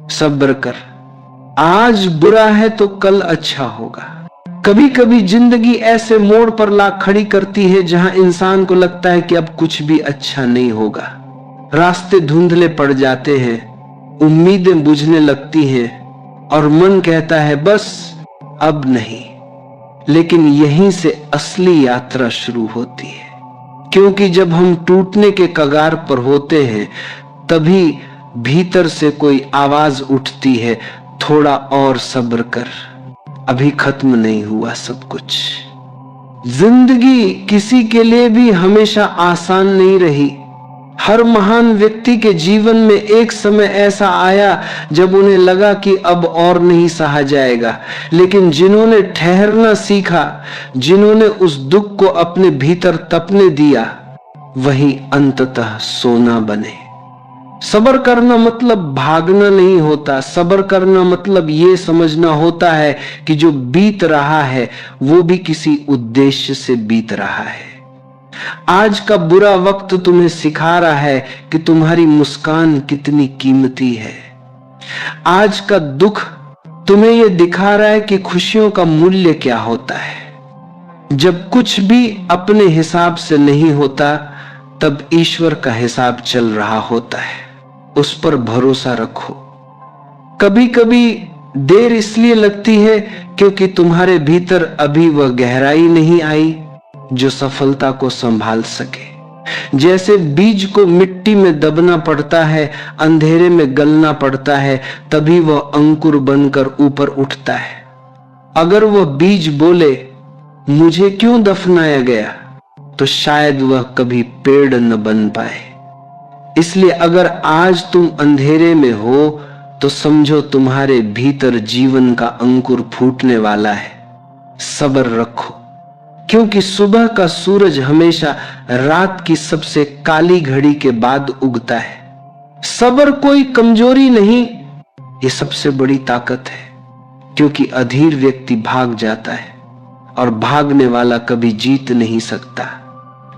सब्र कर, आज बुरा है तो कल अच्छा होगा। कभी कभी जिंदगी ऐसे मोड़ पर ला खड़ी करती है जहां इंसान को लगता है कि अब कुछ भी अच्छा नहीं होगा। रास्ते धुंधले पड़ जाते हैं, उम्मीदें बुझने लगती हैं और मन कहता है बस अब नहीं। लेकिन यहीं से असली यात्रा शुरू होती है, क्योंकि जब हम टूटने के कगार पर होते हैं तभी भीतर से कोई आवाज उठती है, थोड़ा और सब्र कर, अभी खत्म नहीं हुआ सब कुछ। जिंदगी किसी के लिए भी हमेशा आसान नहीं रही। हर महान व्यक्ति के जीवन में एक समय ऐसा आया जब उन्हें लगा कि अब और नहीं सहा जाएगा, लेकिन जिन्होंने ठहरना सीखा, जिन्होंने उस दुख को अपने भीतर तपने दिया, वही अंततः सोना बने। सब्र करना मतलब भागना नहीं होता। सब्र करना मतलब ये समझना होता है कि जो बीत रहा है वो भी किसी उद्देश्य से बीत रहा है। आज का बुरा वक्त तुम्हें सिखा रहा है कि तुम्हारी मुस्कान कितनी कीमती है। आज का दुख तुम्हें यह दिखा रहा है कि खुशियों का मूल्य क्या होता है। जब कुछ भी अपने हिसाब से नहीं होता तब ईश्वर का हिसाब चल रहा होता है, उस पर भरोसा रखो। कभी कभी देर इसलिए लगती है क्योंकि तुम्हारे भीतर अभी वह गहराई नहीं आई जो सफलता को संभाल सके। जैसे बीज को मिट्टी में दबना पड़ता है, अंधेरे में गलना पड़ता है, तभी वह अंकुर बनकर ऊपर उठता है। अगर वह बीज बोले मुझे क्यों दफनाया गया, तो शायद वह कभी पेड़ न बन पाए। इसलिए अगर आज तुम अंधेरे में हो तो समझो तुम्हारे भीतर जीवन का अंकुर फूटने वाला है। सब्र रखो, क्योंकि सुबह का सूरज हमेशा रात की सबसे काली घड़ी के बाद उगता है। सब्र कोई कमजोरी नहीं, ये सबसे बड़ी ताकत है, क्योंकि अधीर व्यक्ति भाग जाता है और भागने वाला कभी जीत नहीं सकता।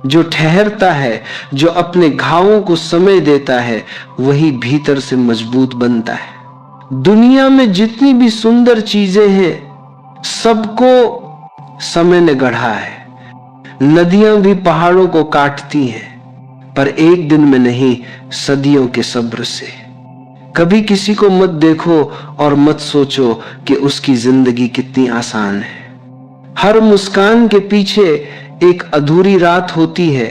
जो ठहरता है, जो अपने घावों को समय देता है, वही भीतर से मजबूत बनता है। दुनिया में जितनी भी सुंदर चीजें हैं सबको समय ने गढ़ा है। नदियां भी पहाड़ों को काटती हैं, पर एक दिन में नहीं, सदियों के सब्र से। कभी किसी को मत देखो और मत सोचो कि उसकी जिंदगी कितनी आसान है। हर मुस्कान के पीछे एक अधूरी रात होती है,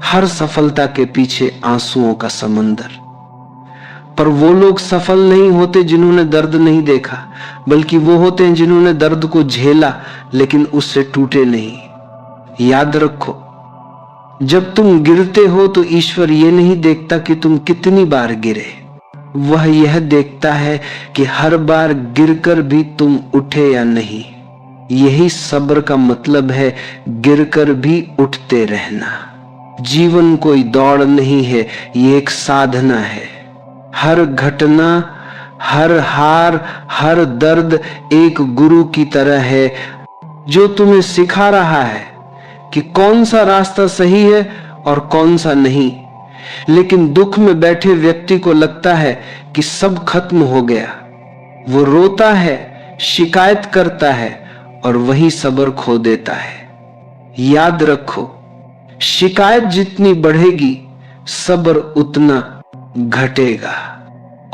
हर सफलता के पीछे आंसुओं का समंदर। पर वो लोग सफल नहीं होते जिन्होंने दर्द नहीं देखा, बल्कि वो होते हैं जिन्होंने दर्द को झेला लेकिन उससे टूटे नहीं। याद रखो, जब तुम गिरते हो तो ईश्वर ये नहीं देखता कि तुम कितनी बार गिरे, वह यह देखता है कि हर बार गिरकर भी तुम उठे या नहीं। यही सब्र का मतलब है, गिरकर भी उठते रहना। जीवन कोई दौड़ नहीं है, ये एक साधना है। हर घटना, हर हार, हर दर्द एक गुरु की तरह है जो तुम्हें सिखा रहा है कि कौन सा रास्ता सही है और कौन सा नहीं। लेकिन दुख में बैठे व्यक्ति को लगता है कि सब खत्म हो गया। वो रोता है, शिकायत करता है और वही सब्र खो देता है। याद रखो, शिकायत जितनी बढ़ेगी सब्र उतना घटेगा,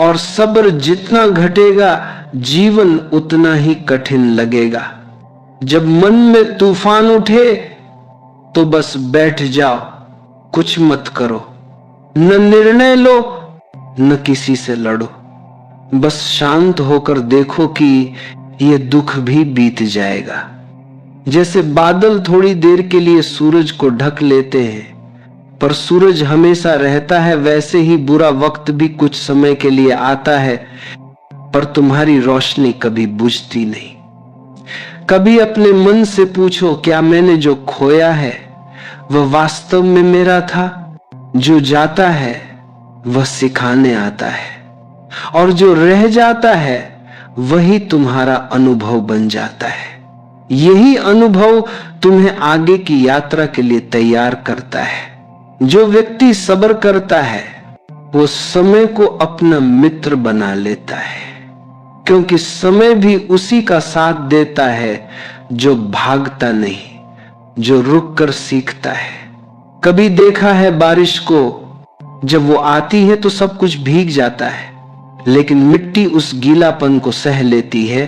और सब्र जितना घटेगा जीवन उतना ही कठिन लगेगा। जब मन में तूफान उठे तो बस बैठ जाओ, कुछ मत करो, न निर्णय लो न किसी से लड़ो। बस शांत होकर देखो कि ये दुख भी बीत जाएगा। जैसे बादल थोड़ी देर के लिए सूरज को ढक लेते हैं, पर सूरज हमेशा रहता है, वैसे ही बुरा वक्त भी कुछ समय के लिए आता है, पर तुम्हारी रोशनी कभी बुझती नहीं। कभी अपने मन से पूछो, क्या मैंने जो खोया है वह वास्तव में मेरा था? जो जाता है वह सिखाने आता है, और जो रह जाता है वही तुम्हारा अनुभव बन जाता है। यही अनुभव तुम्हें आगे की यात्रा के लिए तैयार करता है। जो व्यक्ति सब्र करता है वो समय को अपना मित्र बना लेता है, क्योंकि समय भी उसी का साथ देता है जो भागता नहीं, जो रुक कर सीखता है। कभी देखा है बारिश को, जब वो आती है तो सब कुछ भीग जाता है, लेकिन मिट्टी उस गीलापन को सह लेती है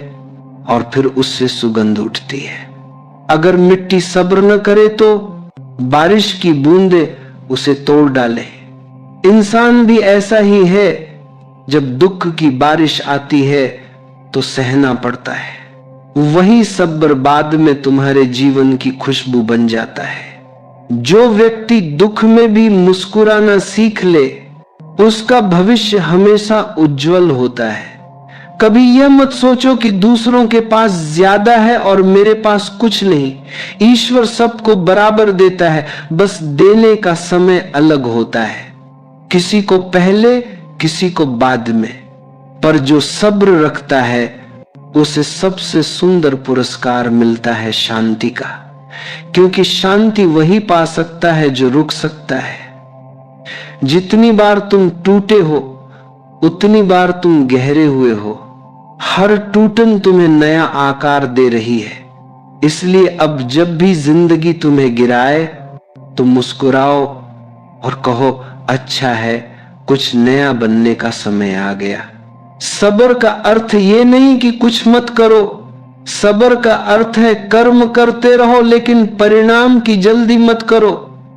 और फिर उससे सुगंध उठती है। अगर मिट्टी सब्र न करे तो बारिश की बूंदें उसे तोड़ डाले। इंसान भी ऐसा ही है, जब दुख की बारिश आती है तो सहना पड़ता है। वही सब्र बाद में तुम्हारे जीवन की खुशबू बन जाता है। जो व्यक्ति दुख में भी मुस्कुराना सीख ले, उसका भविष्य हमेशा उज्जवल होता है। कभी यह मत सोचो कि दूसरों के पास ज्यादा है और मेरे पास कुछ नहीं। ईश्वर सबको बराबर देता है, बस देने का समय अलग होता है, किसी को पहले किसी को बाद में। पर जो सब्र रखता है उसे सबसे सुंदर पुरस्कार मिलता है शांति का, क्योंकि शांति वही पा सकता है जो रुक सकता है। जितनी बार तुम टूटे हो उतनी बार तुम गहरे हुए हो। हर टूटन तुम्हें नया आकार दे रही है। इसलिए अब जब भी जिंदगी तुम्हें गिराए तो मुस्कुराओ और कहो, अच्छा है, कुछ नया बनने का समय आ गया। सब्र का अर्थ ये नहीं कि कुछ मत करो। सब्र का अर्थ है कर्म करते रहो, लेकिन परिणाम की जल्दी मत करो।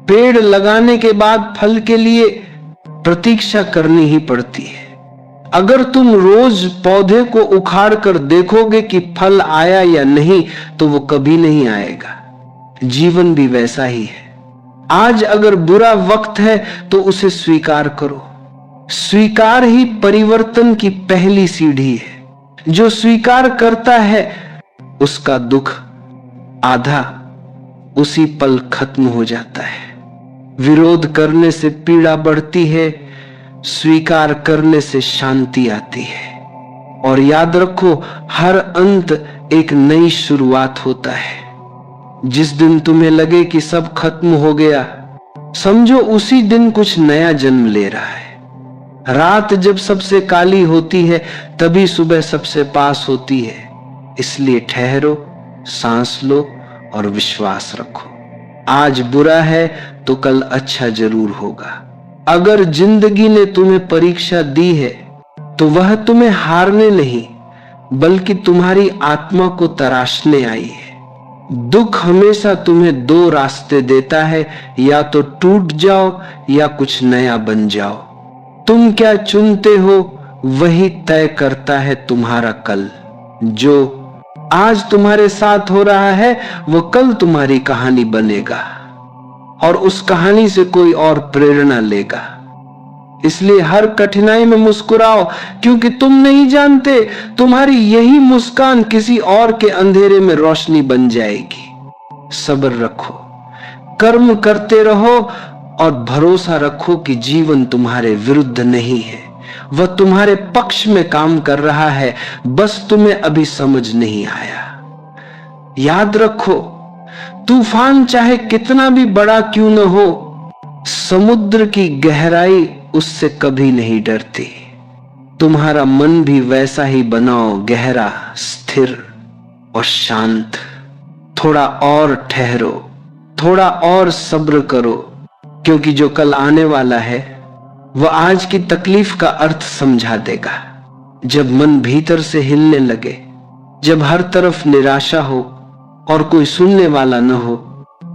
पेड़ लगाने के बाद फल के लिए प्रतीक्षा करनी ही पड़ती है। अगर तुम रोज पौधे को उखाड़ कर देखोगे कि फल आया या नहीं, तो वो कभी नहीं आएगा। जीवन भी वैसा ही है। आज अगर बुरा वक्त है तो उसे स्वीकार करो। स्वीकार ही परिवर्तन की पहली सीढ़ी है। जो स्वीकार करता है उसका दुख आधा उसी पल खत्म हो जाता है। विरोध करने से पीड़ा बढ़ती है, स्वीकार करने से शांति आती है। और याद रखो, हर अंत एक नई शुरुआत होता है। जिस दिन तुम्हें लगे कि सब खत्म हो गया, समझो उसी दिन कुछ नया जन्म ले रहा है। रात जब सबसे काली होती है तभी सुबह सबसे पास होती है। इसलिए ठहरो, सांस लो और विश्वास रखो। आज बुरा है तो कल अच्छा जरूर होगा। अगर जिंदगी ने तुम्हें परीक्षा दी है तो वह तुम्हें हारने नहीं, बल्कि तुम्हारी आत्मा को तराशने आई है। दुख हमेशा तुम्हें दो रास्ते देता है, या तो टूट जाओ या कुछ नया बन जाओ। तुम क्या चुनते हो वही तय करता है तुम्हारा कल। जो आज तुम्हारे साथ हो रहा है वो कल तुम्हारी कहानी बनेगा और उस कहानी से कोई और प्रेरणा लेगा। इसलिए हर कठिनाई में मुस्कुराओ, क्योंकि तुम नहीं जानते तुम्हारी यही मुस्कान किसी और के अंधेरे में रोशनी बन जाएगी। सब्र रखो, कर्म करते रहो और भरोसा रखो कि जीवन तुम्हारे विरुद्ध नहीं है, वह तुम्हारे पक्ष में काम कर रहा है, बस तुम्हें अभी समझ नहीं आया। याद रखो, तूफान चाहे कितना भी बड़ा क्यों न हो, समुद्र की गहराई उससे कभी नहीं डरती। तुम्हारा मन भी वैसा ही बनाओ, गहरा, स्थिर और शांत। थोड़ा और ठहरो, थोड़ा और सब्र करो, क्योंकि जो कल आने वाला है वह आज की तकलीफ का अर्थ समझा देगा। जब मन भीतर से हिलने लगे, जब हर तरफ निराशा हो और कोई सुनने वाला न हो,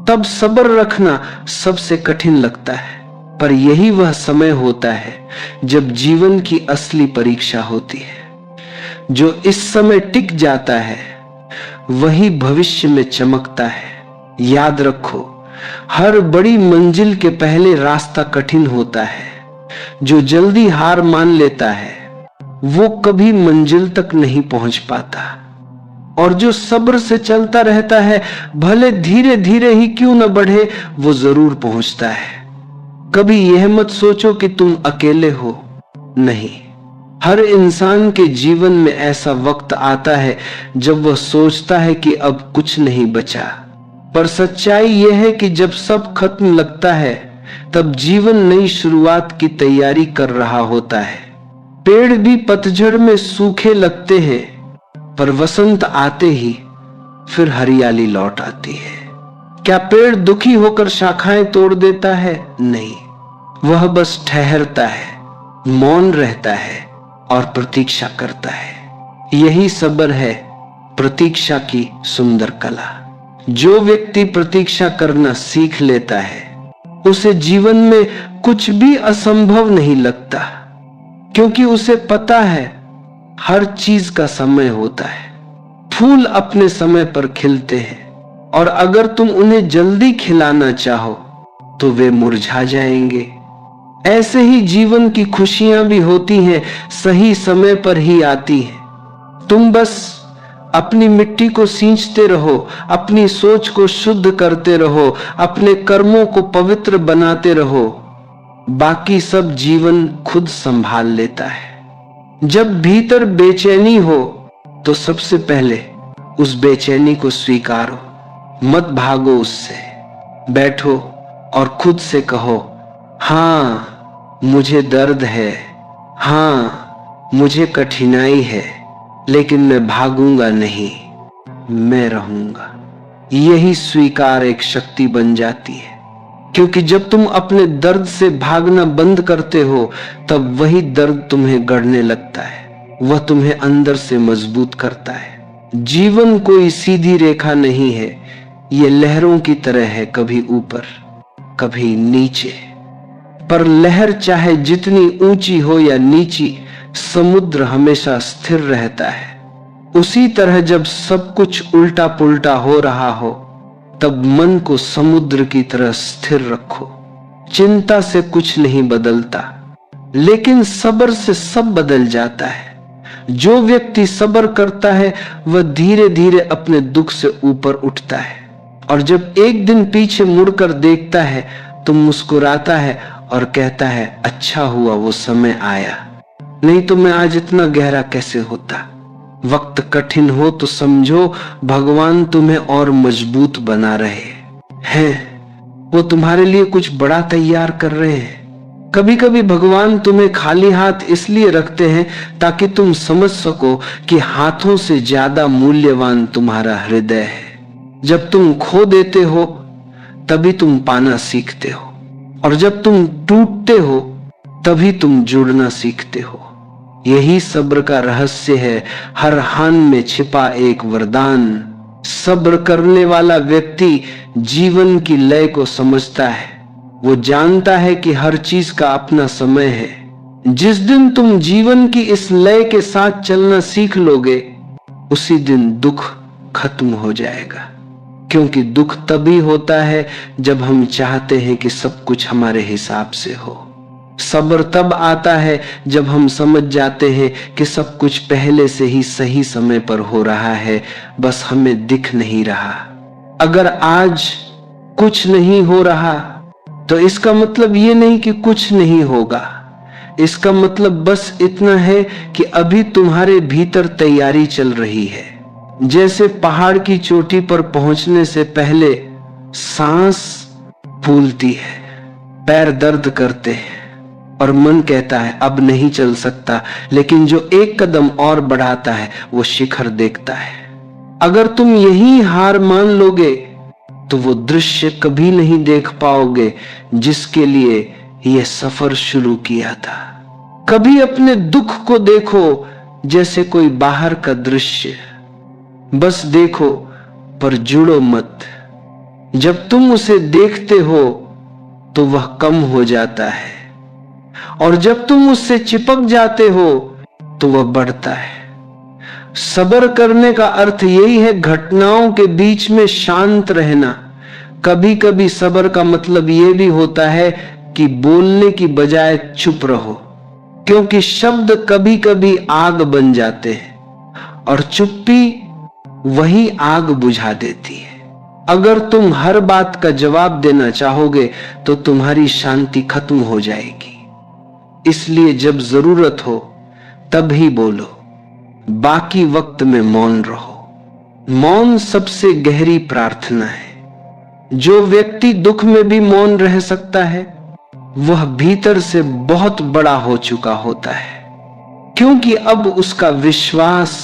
तब सब्र रखना सबसे कठिन लगता है। पर यही वह समय होता है जब जीवन की असली परीक्षा होती है। जो इस समय टिक जाता है वही भविष्य में चमकता है। याद रखो, हर बड़ी मंजिल के पहले रास्ता कठिन होता है। जो जल्दी हार मान लेता है वो कभी मंजिल तक नहीं पहुंच पाता, और जो सब्र से चलता रहता है, भले धीरे धीरे ही क्यों न बढ़े, वो जरूर पहुंचता है। कभी यह मत सोचो कि तुम अकेले हो, नहीं। हर इंसान के जीवन में ऐसा वक्त आता है जब वह सोचता है कि अब कुछ नहीं बचा, पर सच्चाई यह है कि जब सब खत्म लगता है तब जीवन नई शुरुआत की तैयारी कर रहा होता है। पेड़ भी पतझड़ में सूखे लगते हैं, पर वसंत आते ही फिर हरियाली लौट आती है। क्या पेड़ दुखी होकर शाखाएं तोड़ देता है? नहीं, वह बस ठहरता है, मौन रहता है और प्रतीक्षा करता है। यही सब्र है, प्रतीक्षा की सुंदर कला। जो व्यक्ति प्रतीक्षा करना सीख लेता है, उसे जीवन में कुछ भी असंभव नहीं लगता, क्योंकि उसे पता है हर चीज का समय होता है। फूल अपने समय पर खिलते हैं, और अगर तुम उन्हें जल्दी खिलाना चाहो तो वे मुरझा जाएंगे। ऐसे ही जीवन की खुशियां भी होती हैं, सही समय पर ही आती हैं। तुम बस अपनी मिट्टी को सींचते रहो, अपनी सोच को शुद्ध करते रहो, अपने कर्मों को पवित्र बनाते रहो, बाकी सब जीवन खुद संभाल लेता है। जब भीतर बेचैनी हो तो सबसे पहले उस बेचैनी को स्वीकारो, मत भागो उससे। बैठो और खुद से कहो, हाँ मुझे दर्द है, हाँ मुझे कठिनाई है, लेकिन मैं भागूंगा नहीं, मैं रहूंगा। यही स्वीकार एक शक्ति बन जाती है, क्योंकि जब तुम अपने दर्द से भागना बंद करते हो, तब वही दर्द तुम्हें गढ़ने लगता है, वह तुम्हें अंदर से मजबूत करता है। जीवन कोई सीधी रेखा नहीं है, ये लहरों की तरह है, कभी ऊपर कभी नीचे। पर लहर चाहे जितनी ऊंची हो या नीची, समुद्र हमेशा स्थिर रहता है। उसी तरह जब सब कुछ उल्टा पुल्टा हो रहा हो, तब मन को समुद्र की तरह स्थिर रखो। चिंता से कुछ नहीं बदलता, लेकिन सब्र से सब बदल जाता है। जो व्यक्ति सब्र करता है, वह धीरे धीरे अपने दुख से ऊपर उठता है, और जब एक दिन पीछे मुड़कर देखता है तो मुस्कुराता है और कहता है, अच्छा हुआ वो समय आया, नहीं तो मैं आज इतना गहरा कैसे होता। वक्त कठिन हो तो समझो भगवान तुम्हें और मजबूत बना रहे हैं, वो तुम्हारे लिए कुछ बड़ा तैयार कर रहे हैं। कभी कभी भगवान तुम्हें खाली हाथ इसलिए रखते हैं ताकि तुम समझ सको कि हाथों से ज्यादा मूल्यवान तुम्हारा हृदय है। जब तुम खो देते हो तभी तुम पाना सीखते हो, और जब तुम टूटते हो तभी तुम जुड़ना सीखते हो। यही सब्र का रहस्य है, हर हान में छिपा एक वरदान। सब्र करने वाला व्यक्ति जीवन की लय को समझता है, वो जानता है कि हर चीज का अपना समय है। जिस दिन तुम जीवन की इस लय के साथ चलना सीख लोगे, उसी दिन दुख खत्म हो जाएगा, क्योंकि दुख तभी होता है जब हम चाहते हैं कि सब कुछ हमारे हिसाब से हो। सब्र तब आता है जब हम समझ जाते हैं कि सब कुछ पहले से ही सही समय पर हो रहा है, बस हमें दिख नहीं रहा। अगर आज कुछ नहीं हो रहा तो इसका मतलब ये नहीं कि कुछ नहीं होगा, इसका मतलब बस इतना है कि अभी तुम्हारे भीतर तैयारी चल रही है। जैसे पहाड़ की चोटी पर पहुंचने से पहले सांस फूलती है, पैर दर्द करते हैं और मन कहता है अब नहीं चल सकता, लेकिन जो एक कदम और बढ़ाता है वो शिखर देखता है। अगर तुम यही हार मान लोगे तो वो दृश्य कभी नहीं देख पाओगे जिसके लिए यह सफर शुरू किया था। कभी अपने दुख को देखो जैसे कोई बाहर का दृश्य, बस देखो पर जुड़ो मत। जब तुम उसे देखते हो तो वह कम हो जाता है, और जब तुम उससे चिपक जाते हो तो वह बढ़ता है। सब्र करने का अर्थ यही है, घटनाओं के बीच में शांत रहना। कभी कभी सब्र का मतलब यह भी होता है कि बोलने की बजाय चुप रहो, क्योंकि शब्द कभी कभी आग बन जाते हैं और चुप्पी वही आग बुझा देती है। अगर तुम हर बात का जवाब देना चाहोगे तो तुम्हारी शांति खत्म हो जाएगी। इसलिए जब जरूरत हो तब ही बोलो, बाकी वक्त में मौन रहो। मौन सबसे गहरी प्रार्थना है। जो व्यक्ति दुख में भी मौन रह सकता है वह भीतर से बहुत बड़ा हो चुका होता है, क्योंकि अब उसका विश्वास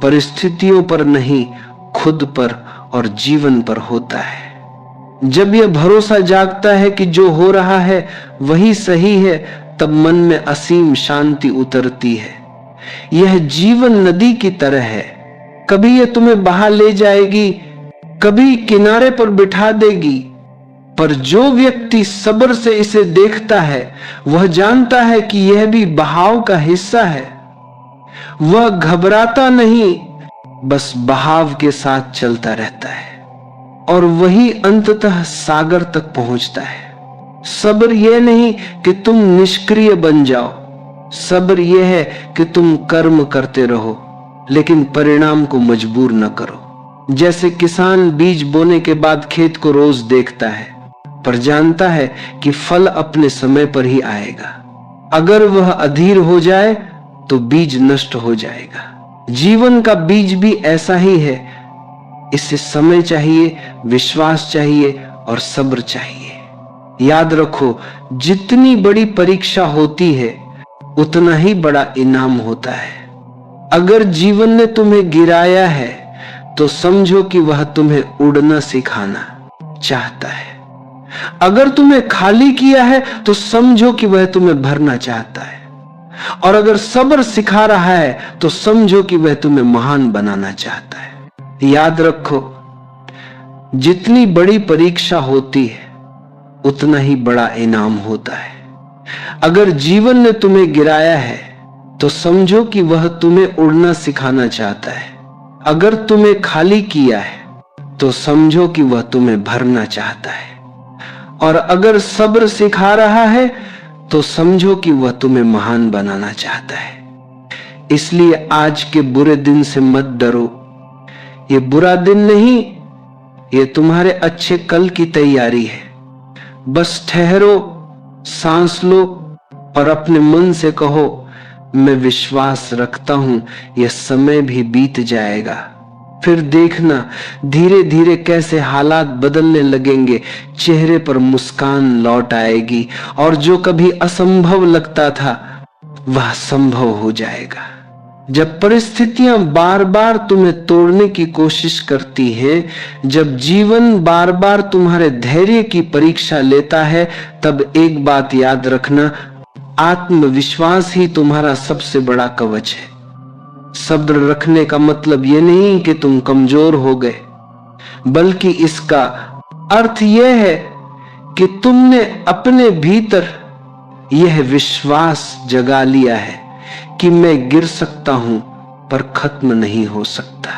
परिस्थितियों पर नहीं, खुद पर और जीवन पर होता है। जब यह भरोसा जागता है कि जो हो रहा है वही सही है, तब मन में असीम शांति उतरती है। यह जीवन नदी की तरह है, कभी यह तुम्हें बहा ले जाएगी, कभी किनारे पर बिठा देगी, पर जो व्यक्ति सब्र से इसे देखता है वह जानता है कि यह भी बहाव का हिस्सा है। वह घबराता नहीं, बस बहाव के साथ चलता रहता है और वही अंततः सागर तक पहुंचता है। सब्र यह नहीं कि तुम निष्क्रिय बन जाओ, सब्र यह है कि तुम कर्म करते रहो लेकिन परिणाम को मजबूर न करो। जैसे किसान बीज बोने के बाद खेत को रोज देखता है पर जानता है कि फल अपने समय पर ही आएगा। अगर वह अधीर हो जाए तो बीज नष्ट हो जाएगा। जीवन का बीज भी ऐसा ही है, इसे समय चाहिए, विश्वास चाहिए और सब्र चाहिए। याद रखो, जितनी बड़ी परीक्षा होती है उतना ही बड़ा इनाम होता है। अगर जीवन ने तुम्हें गिराया है तो समझो कि वह तुम्हें उड़ना सिखाना चाहता है। अगर तुम्हें खाली किया है तो समझो कि वह तुम्हें भरना चाहता है। और अगर सब्र सिखा रहा है तो समझो कि वह तुम्हें महान बनाना चाहता है। याद रखो, जितनी बड़ी परीक्षा होती है उतना ही बड़ा इनाम होता है। अगर जीवन ने तुम्हें गिराया है तो समझो कि वह तुम्हें उड़ना सिखाना चाहता है। अगर तुम्हें खाली किया है तो समझो कि वह तुम्हें भरना चाहता है। और अगर सब्र सिखा रहा है तो समझो कि वह तुम्हें महान बनाना चाहता है। इसलिए आज के बुरे दिन से मत डरो। ये बुरा दिन नहीं, ये तुम्हारे अच्छे कल की तैयारी है। बस ठहरो, सांस लो और अपने मन से कहो, मैं विश्वास रखता हूं यह समय भी बीत जाएगा। फिर देखना धीरे धीरे कैसे हालात बदलने लगेंगे, चेहरे पर मुस्कान लौट आएगी और जो कभी असंभव लगता था वह संभव हो जाएगा। जब परिस्थितियां बार बार तुम्हें तोड़ने की कोशिश करती हैं, जब जीवन बार बार तुम्हारे धैर्य की परीक्षा लेता है, तब एक बात याद रखना, आत्मविश्वास ही तुम्हारा सबसे बड़ा कवच है। सब्र रखने का मतलब यह नहीं कि तुम कमजोर हो गए, बल्कि इसका अर्थ यह है कि तुमने अपने भीतर यह विश्वास जगा लिया है कि मैं गिर सकता हूं पर खत्म नहीं हो सकता।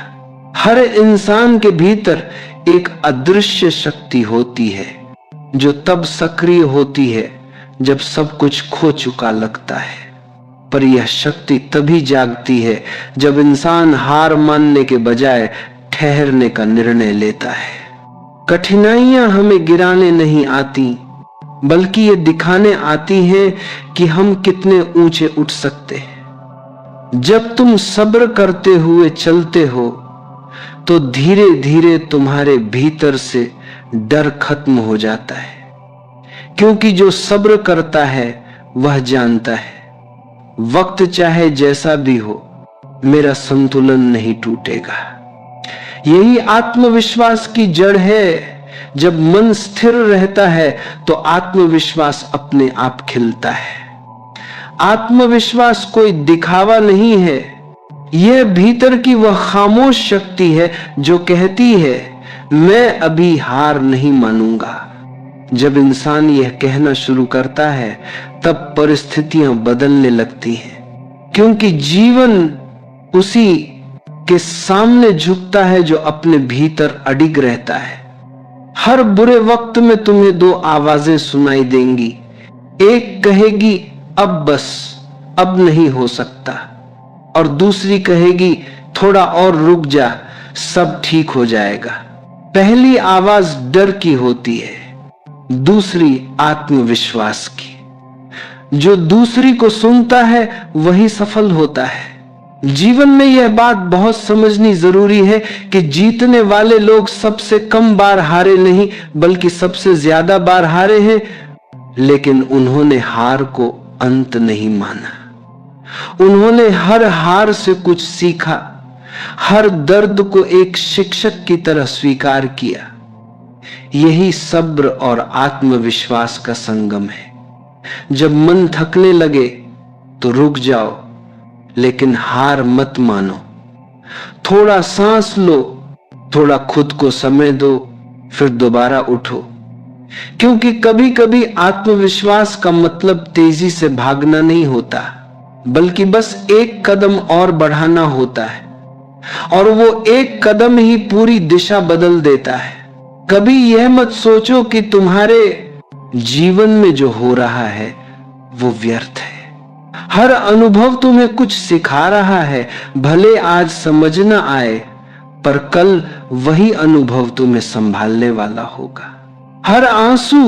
हर इंसान के भीतर एक अदृश्य शक्ति होती है जो तब सक्रिय होती है जब सब कुछ खो चुका लगता है, पर यह शक्ति तभी जागती है जब इंसान हार मानने के बजाय ठहरने का निर्णय लेता है। कठिनाइयां हमें गिराने नहीं आती, बल्कि ये दिखाने आती हैं कि हम कितने ऊंचे उठ सकते हैं। जब तुम सब्र करते हुए चलते हो तो धीरे धीरे तुम्हारे भीतर से डर खत्म हो जाता है, क्योंकि जो सब्र करता है वह जानता है वक्त चाहे जैसा भी हो, मेरा संतुलन नहीं टूटेगा। यही आत्मविश्वास की जड़ है। जब मन स्थिर रहता है तो आत्मविश्वास अपने आप खिलता है। आत्मविश्वास कोई दिखावा नहीं है, यह भीतर की वह खामोश शक्ति है जो कहती है, मैं अभी हार नहीं मानूंगा। जब इंसान यह कहना शुरू करता है तब परिस्थितियां बदलने लगती हैं, क्योंकि जीवन उसी के सामने झुकता है जो अपने भीतर अडिग रहता है। हर बुरे वक्त में तुम्हें दो आवाजें सुनाई देंगी। एक कहेगी अब बस, अब नहीं हो सकता, और दूसरी कहेगी थोड़ा और रुक जा, सब ठीक हो जाएगा। पहली आवाज डर की होती है, दूसरी आत्मविश्वास की। जो दूसरी को सुनता है वही सफल होता है। जीवन में यह बात बहुत समझनी जरूरी है कि जीतने वाले लोग सबसे कम बार हारे नहीं बल्कि सबसे ज्यादा बार हारे हैं, लेकिन उन्होंने हार को अंत नहीं माना। उन्होंने हर हार से कुछ सीखा, हर दर्द को एक शिक्षक की तरह स्वीकार किया। यही सब्र और आत्मविश्वास का संगम है। जब मन थकने लगे तो रुक जाओ, लेकिन हार मत मानो। थोड़ा सांस लो, थोड़ा खुद को समय दो, फिर दोबारा उठो। क्योंकि कभी कभी आत्मविश्वास का मतलब तेजी से भागना नहीं होता, बल्कि बस एक कदम और बढ़ाना होता है, और वो एक कदम ही पूरी दिशा बदल देता है। कभी यह मत सोचो कि तुम्हारे जीवन में जो हो रहा है वो व्यर्थ है। हर अनुभव तुम्हें कुछ सिखा रहा है, भले आज समझ न आए, पर कल वही अनुभव तुम्हें संभालने वाला होगा। हर आंसू,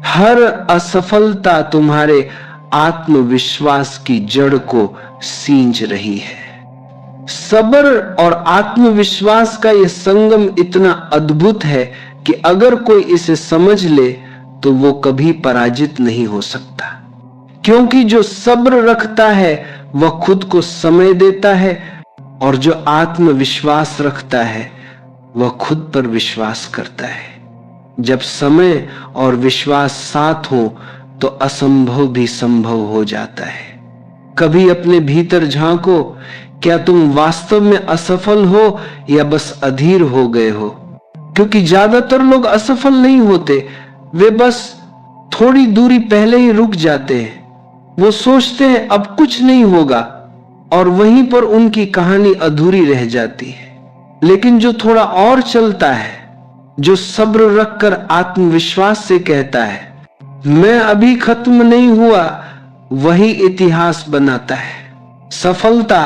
हर असफलता तुम्हारे आत्मविश्वास की जड़ को सींच रही है। सब्र और आत्मविश्वास का यह संगम इतना अद्भुत है कि अगर कोई इसे समझ ले तो वो कभी पराजित नहीं हो सकता। क्योंकि जो सब्र रखता है वह खुद को समय देता है, और जो आत्मविश्वास रखता है वह खुद पर विश्वास करता है। जब समय और विश्वास साथ हो तो असंभव भी संभव हो जाता है। कभी अपने भीतर झांको, क्या तुम वास्तव में असफल हो या बस अधीर हो गए हो? क्योंकि ज्यादातर लोग असफल नहीं होते, वे बस थोड़ी दूरी पहले ही रुक जाते हैं। वो सोचते हैं अब कुछ नहीं होगा, और वहीं पर उनकी कहानी अधूरी रह जाती है। लेकिन जो थोड़ा और चलता है, जो सब्र रखकर आत्मविश्वास से कहता है मैं अभी खत्म नहीं हुआ, वही इतिहास बनाता है। सफलता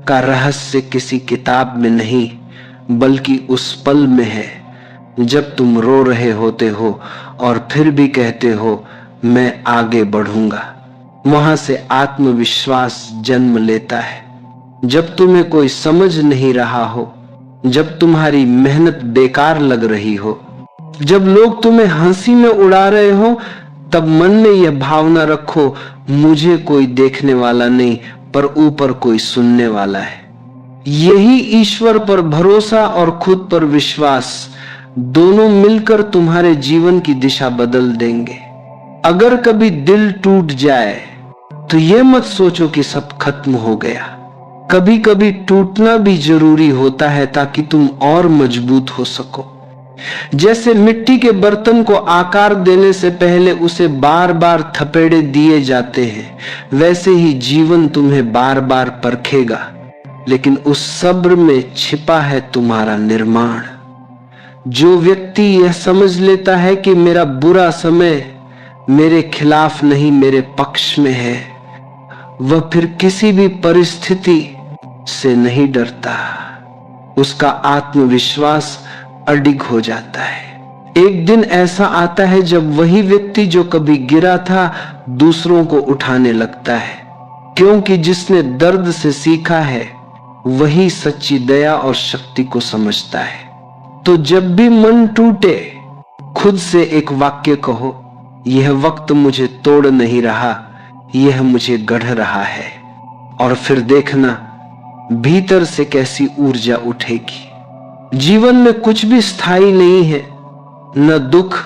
का रहस्य किसी किताब में नहीं, बल्कि उस पल में है जब तुम रो रहे होते हो और फिर भी कहते हो मैं आगे बढ़ूंगा। वहां से आत्मविश्वास जन्म लेता है। जब तुम्हें कोई समझ नहीं रहा हो, जब तुम्हारी मेहनत बेकार लग रही हो, जब लोग तुम्हें हंसी में उड़ा रहे हो, तब मन में यह भावना रखो मुझे कोई देखने वाला नहीं, पर ऊपर कोई सुनने वाला है। यही ईश्वर पर भरोसा और खुद पर विश्वास दोनों मिलकर तुम्हारे जीवन की दिशा बदल देंगे। अगर कभी दिल टूट जाए तो यह मत सोचो कि सब खत्म हो गया। कभी कभी टूटना भी जरूरी होता है ताकि तुम और मजबूत हो सको। जैसे मिट्टी के बर्तन को आकार देने से पहले उसे बार बार थपेड़े दिए जाते हैं, वैसे ही जीवन तुम्हें बार बार परखेगा, लेकिन उस सब्र में छिपा है तुम्हारा निर्माण। जो व्यक्ति यह समझ लेता है कि मेरा बुरा समय मेरे खिलाफ नहीं मेरे पक्ष में है, वह फिर किसी भी परिस्थिति से नहीं डरता। उसका आत्मविश्वास अडिग हो जाता है। एक दिन ऐसा आता है जब वही व्यक्ति जो कभी गिरा था दूसरों को उठाने लगता है, क्योंकि जिसने दर्द से सीखा है वही सच्ची दया और शक्ति को समझता है। तो जब भी मन टूटे, खुद से एक वाक्य कहो, यह वक्त मुझे तोड़ नहीं रहा, यह मुझे गढ़ रहा है। और फिर देखना भीतर से कैसी ऊर्जा उठेगी। जीवन में कुछ भी स्थायी नहीं है, न दुख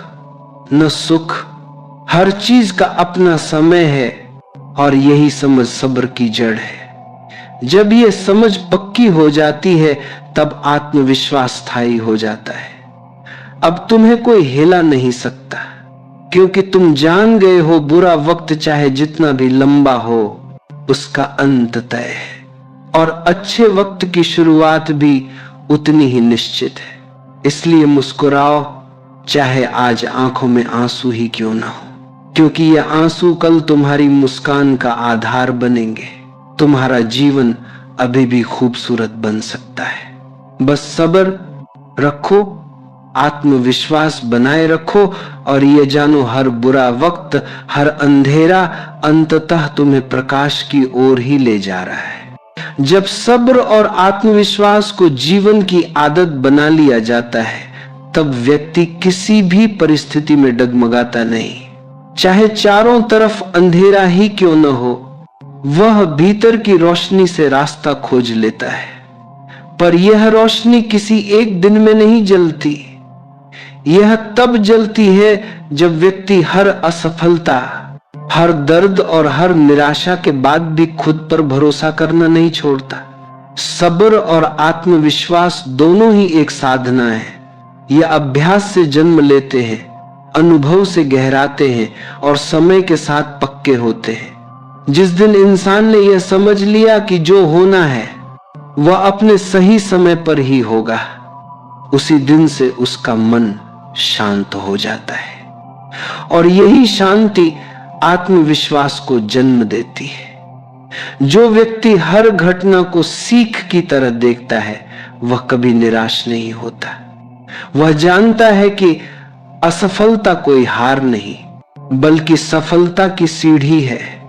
न सुख, हर चीज का अपना समय है, और यही समझ सब्र की जड़ है। जब यह समझ पक्की हो जाती है तब आत्मविश्वास स्थायी हो जाता है। अब तुम्हें कोई हिला नहीं सकता, क्योंकि तुम जान गए हो बुरा वक्त चाहे जितना भी लंबा हो उसका अंत तय है, और अच्छे वक्त की शुरुआत भी उतनी ही निश्चित है। इसलिए मुस्कुराओ, चाहे आज आंखों में आंसू ही क्यों ना हो, क्योंकि ये आंसू कल तुम्हारी मुस्कान का आधार बनेंगे। तुम्हारा जीवन अभी भी खूबसूरत बन सकता है। बस सब्र रखो, आत्मविश्वास बनाए रखो, और ये जानो हर बुरा वक्त, हर अंधेरा अंततः तुम्हें प्रकाश की ओर ही ले जा रहा है। जब सब्र और आत्मविश्वास को जीवन की आदत बना लिया जाता है, तब व्यक्ति किसी भी परिस्थिति में डगमगाता नहीं। चाहे चारों तरफ अंधेरा ही क्यों न हो, वह भीतर की रोशनी से रास्ता खोज लेता है। पर यह रोशनी किसी एक दिन में नहीं जलती। यह तब जलती है जब व्यक्ति हर असफलता, हर दर्द और हर निराशा के बाद भी खुद पर भरोसा करना नहीं छोड़ता। सब्र और आत्मविश्वास दोनों ही एक साधना है। यह अभ्यास से जन्म लेते हैं, अनुभव से गहराते हैं और समय के साथ पक्के होते हैं। जिस दिन इंसान ने यह समझ लिया कि जो होना है वह अपने सही समय पर ही होगा, उसी दिन से उसका मन शांत हो जाता है और यही शांति आत्मविश्वास को जन्म देती है। जो व्यक्ति हर घटना को सीख की तरह देखता है, वह कभी निराश नहीं होता। वह जानता है कि असफलता कोई हार नहीं, बल्कि सफलता की सीढ़ी है।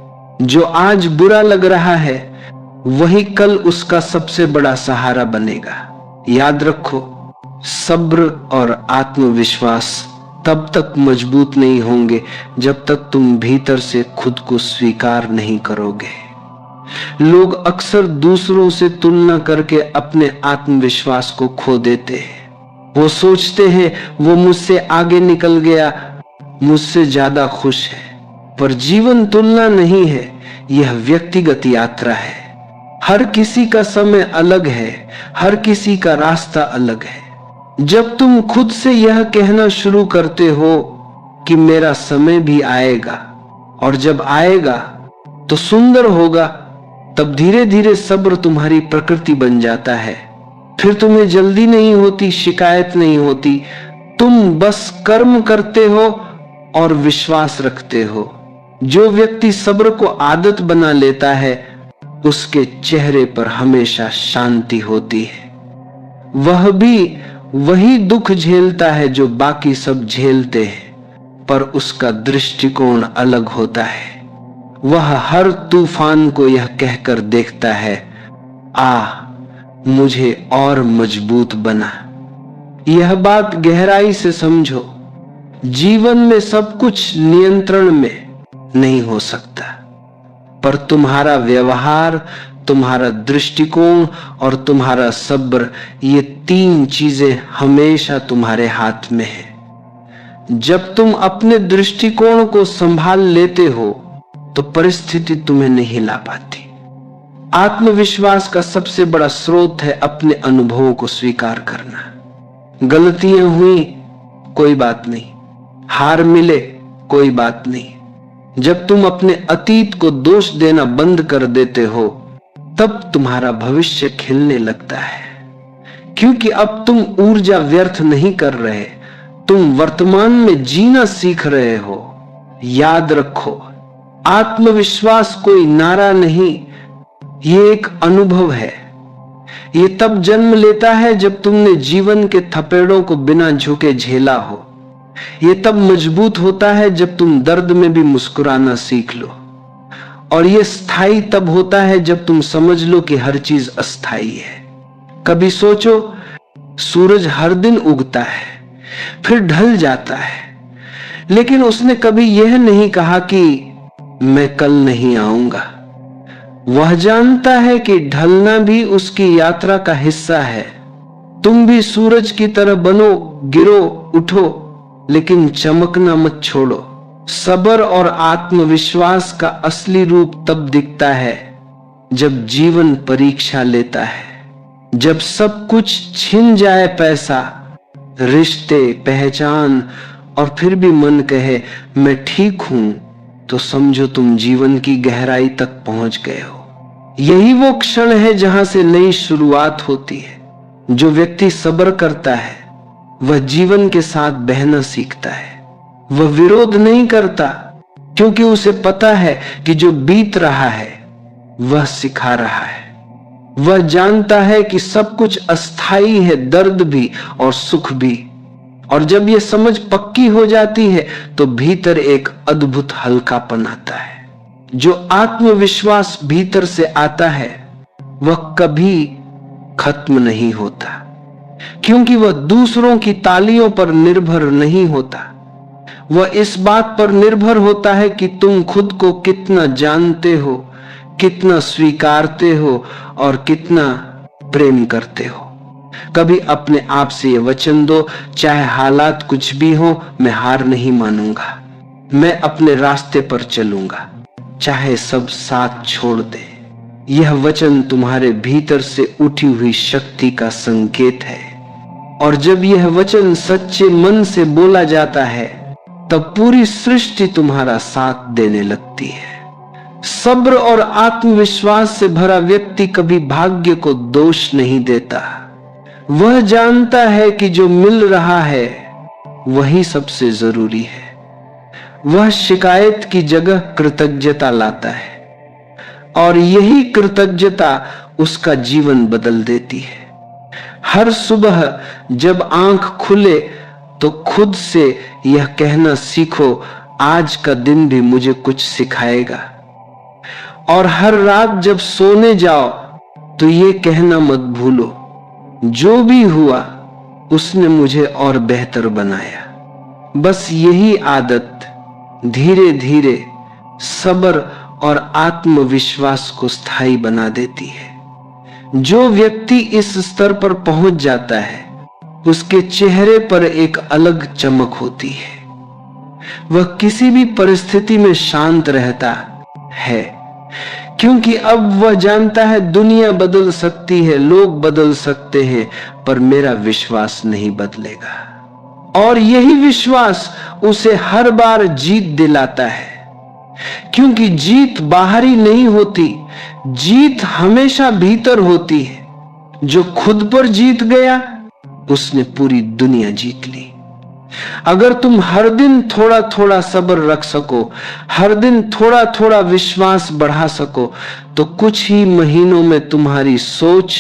जो आज बुरा लग रहा है, वही कल उसका सबसे बड़ा सहारा बनेगा। याद रखो, सब्र और आत्मविश्वास तब तक मजबूत नहीं होंगे जब तक तुम भीतर से खुद को स्वीकार नहीं करोगे। लोग अक्सर दूसरों से तुलना करके अपने आत्मविश्वास को खो देते हैं। वो सोचते हैं वो मुझसे आगे निकल गया, मुझसे ज्यादा खुश है। पर जीवन तुलना नहीं है, यह व्यक्तिगत यात्रा है। हर किसी का समय अलग है, हर किसी का रास्ता अलग है। जब तुम खुद से यह कहना शुरू करते हो कि मेरा समय भी आएगा, और जब आएगा तो सुंदर होगा, तब धीरे धीरे सब्र तुम्हारी प्रकृति बन जाता है। फिर तुम्हें जल्दी नहीं होती, शिकायत नहीं होती। तुम बस कर्म करते हो और विश्वास रखते हो। जो व्यक्ति सब्र को आदत बना लेता है, उसके चेहरे पर हमेशा शांति होती है। वह भी वही दुख झेलता है जो बाकी सब झेलते हैं, पर उसका दृष्टिकोण अलग होता है। वह हर तूफान को यह कहकर देखता है, मुझे और मजबूत बना। यह बात गहराई से समझो। जीवन में सब कुछ नियंत्रण में नहीं हो सकता, पर तुम्हारा व्यवहार, तुम्हारा दृष्टिकोण और तुम्हारा सब्र, ये तीन चीजें हमेशा तुम्हारे हाथ में है। जब तुम अपने दृष्टिकोण को संभाल लेते हो, तो परिस्थिति तुम्हें नहीं हिला पाती। आत्मविश्वास का सबसे बड़ा स्रोत है अपने अनुभवों को स्वीकार करना। गलतियां हुई, कोई बात नहीं। हार मिले, कोई बात नहीं। जब तुम अपने अतीत को दोष देना बंद कर देते हो, तब तुम्हारा भविष्य खिलने लगता है। क्योंकि अब तुम ऊर्जा व्यर्थ नहीं कर रहे, तुम वर्तमान में जीना सीख रहे हो। याद रखो, आत्मविश्वास कोई नारा नहीं, ये एक अनुभव है। ये तब जन्म लेता है जब तुमने जीवन के थपेड़ों को बिना झुके झेला हो। ये तब मजबूत होता है जब तुम दर्द में भी मुस्कुराना सीख लो। और ये स्थायी तब होता है जब तुम समझ लो कि हर चीज अस्थायी है। कभी सोचो, सूरज हर दिन उगता है, फिर ढल जाता है, लेकिन उसने कभी यह नहीं कहा कि मैं कल नहीं आऊंगा। वह जानता है कि ढलना भी उसकी यात्रा का हिस्सा है। तुम भी सूरज की तरह बनो, गिरो, उठो, लेकिन चमकना मत छोड़ो। सब्र और आत्मविश्वास का असली रूप तब दिखता है जब जीवन परीक्षा लेता है। जब सब कुछ छिन जाए, पैसा, रिश्ते, पहचान, और फिर भी मन कहे मैं ठीक हूं, तो समझो तुम जीवन की गहराई तक पहुंच गए हो। यही वो क्षण है जहां से नई शुरुआत होती है। जो व्यक्ति सब्र करता है, वह जीवन के साथ बहना सीखता है। वह विरोध नहीं करता, क्योंकि उसे पता है कि जो बीत रहा है वह सिखा रहा है। वह जानता है कि सब कुछ अस्थाई है, दर्द भी और सुख भी। और जब यह समझ पक्की हो जाती है, तो भीतर एक अद्भुत हल्कापन आता है। जो आत्मविश्वास भीतर से आता है, वह कभी खत्म नहीं होता, क्योंकि वह दूसरों की तालियों पर निर्भर नहीं होता। वह इस बात पर निर्भर होता है कि तुम खुद को कितना जानते हो, कितना स्वीकारते हो और कितना प्रेम करते हो। कभी अपने आप से यह वचन दो, चाहे हालात कुछ भी हो, मैं हार नहीं मानूंगा, मैं अपने रास्ते पर चलूंगा, चाहे सब साथ छोड़ दे। यह वचन तुम्हारे भीतर से उठी हुई शक्ति का संकेत है, और जब यह वचन सच्चे मन से बोला जाता है तब पूरी सृष्टि तुम्हारा साथ देने लगती है। सब्र और आत्मविश्वास से भरा व्यक्ति कभी भाग्य को दोष नहीं देता। वह जानता है कि जो मिल रहा है वही सबसे जरूरी है। वह शिकायत की जगह कृतज्ञता लाता है, और यही कृतज्ञता उसका जीवन बदल देती है। हर सुबह जब आंख खुले तो खुद से यह कहना सीखो, आज का दिन भी मुझे कुछ सिखाएगा। और हर रात जब सोने जाओ तो ये कहना मत भूलो, जो भी हुआ उसने मुझे और बेहतर बनाया। बस यही आदत धीरे धीरे सब्र और आत्मविश्वास को स्थायी बना देती है। जो व्यक्ति इस स्तर पर पहुंच जाता है उसके चेहरे पर एक अलग चमक होती है। वह किसी भी परिस्थिति में शांत रहता है, क्योंकि अब वह जानता है दुनिया बदल सकती है, लोग बदल सकते हैं, पर मेरा विश्वास नहीं बदलेगा। और यही विश्वास उसे हर बार जीत दिलाता है, क्योंकि जीत बाहरी नहीं होती, जीत हमेशा भीतर होती है। जो खुद पर जीत गया उसने पूरी दुनिया जीत ली। अगर तुम हर दिन थोड़ा थोड़ा सब्र रख सको, हर दिन थोड़ा थोड़ा विश्वास बढ़ा सको, तो कुछ ही महीनों में तुम्हारी सोच,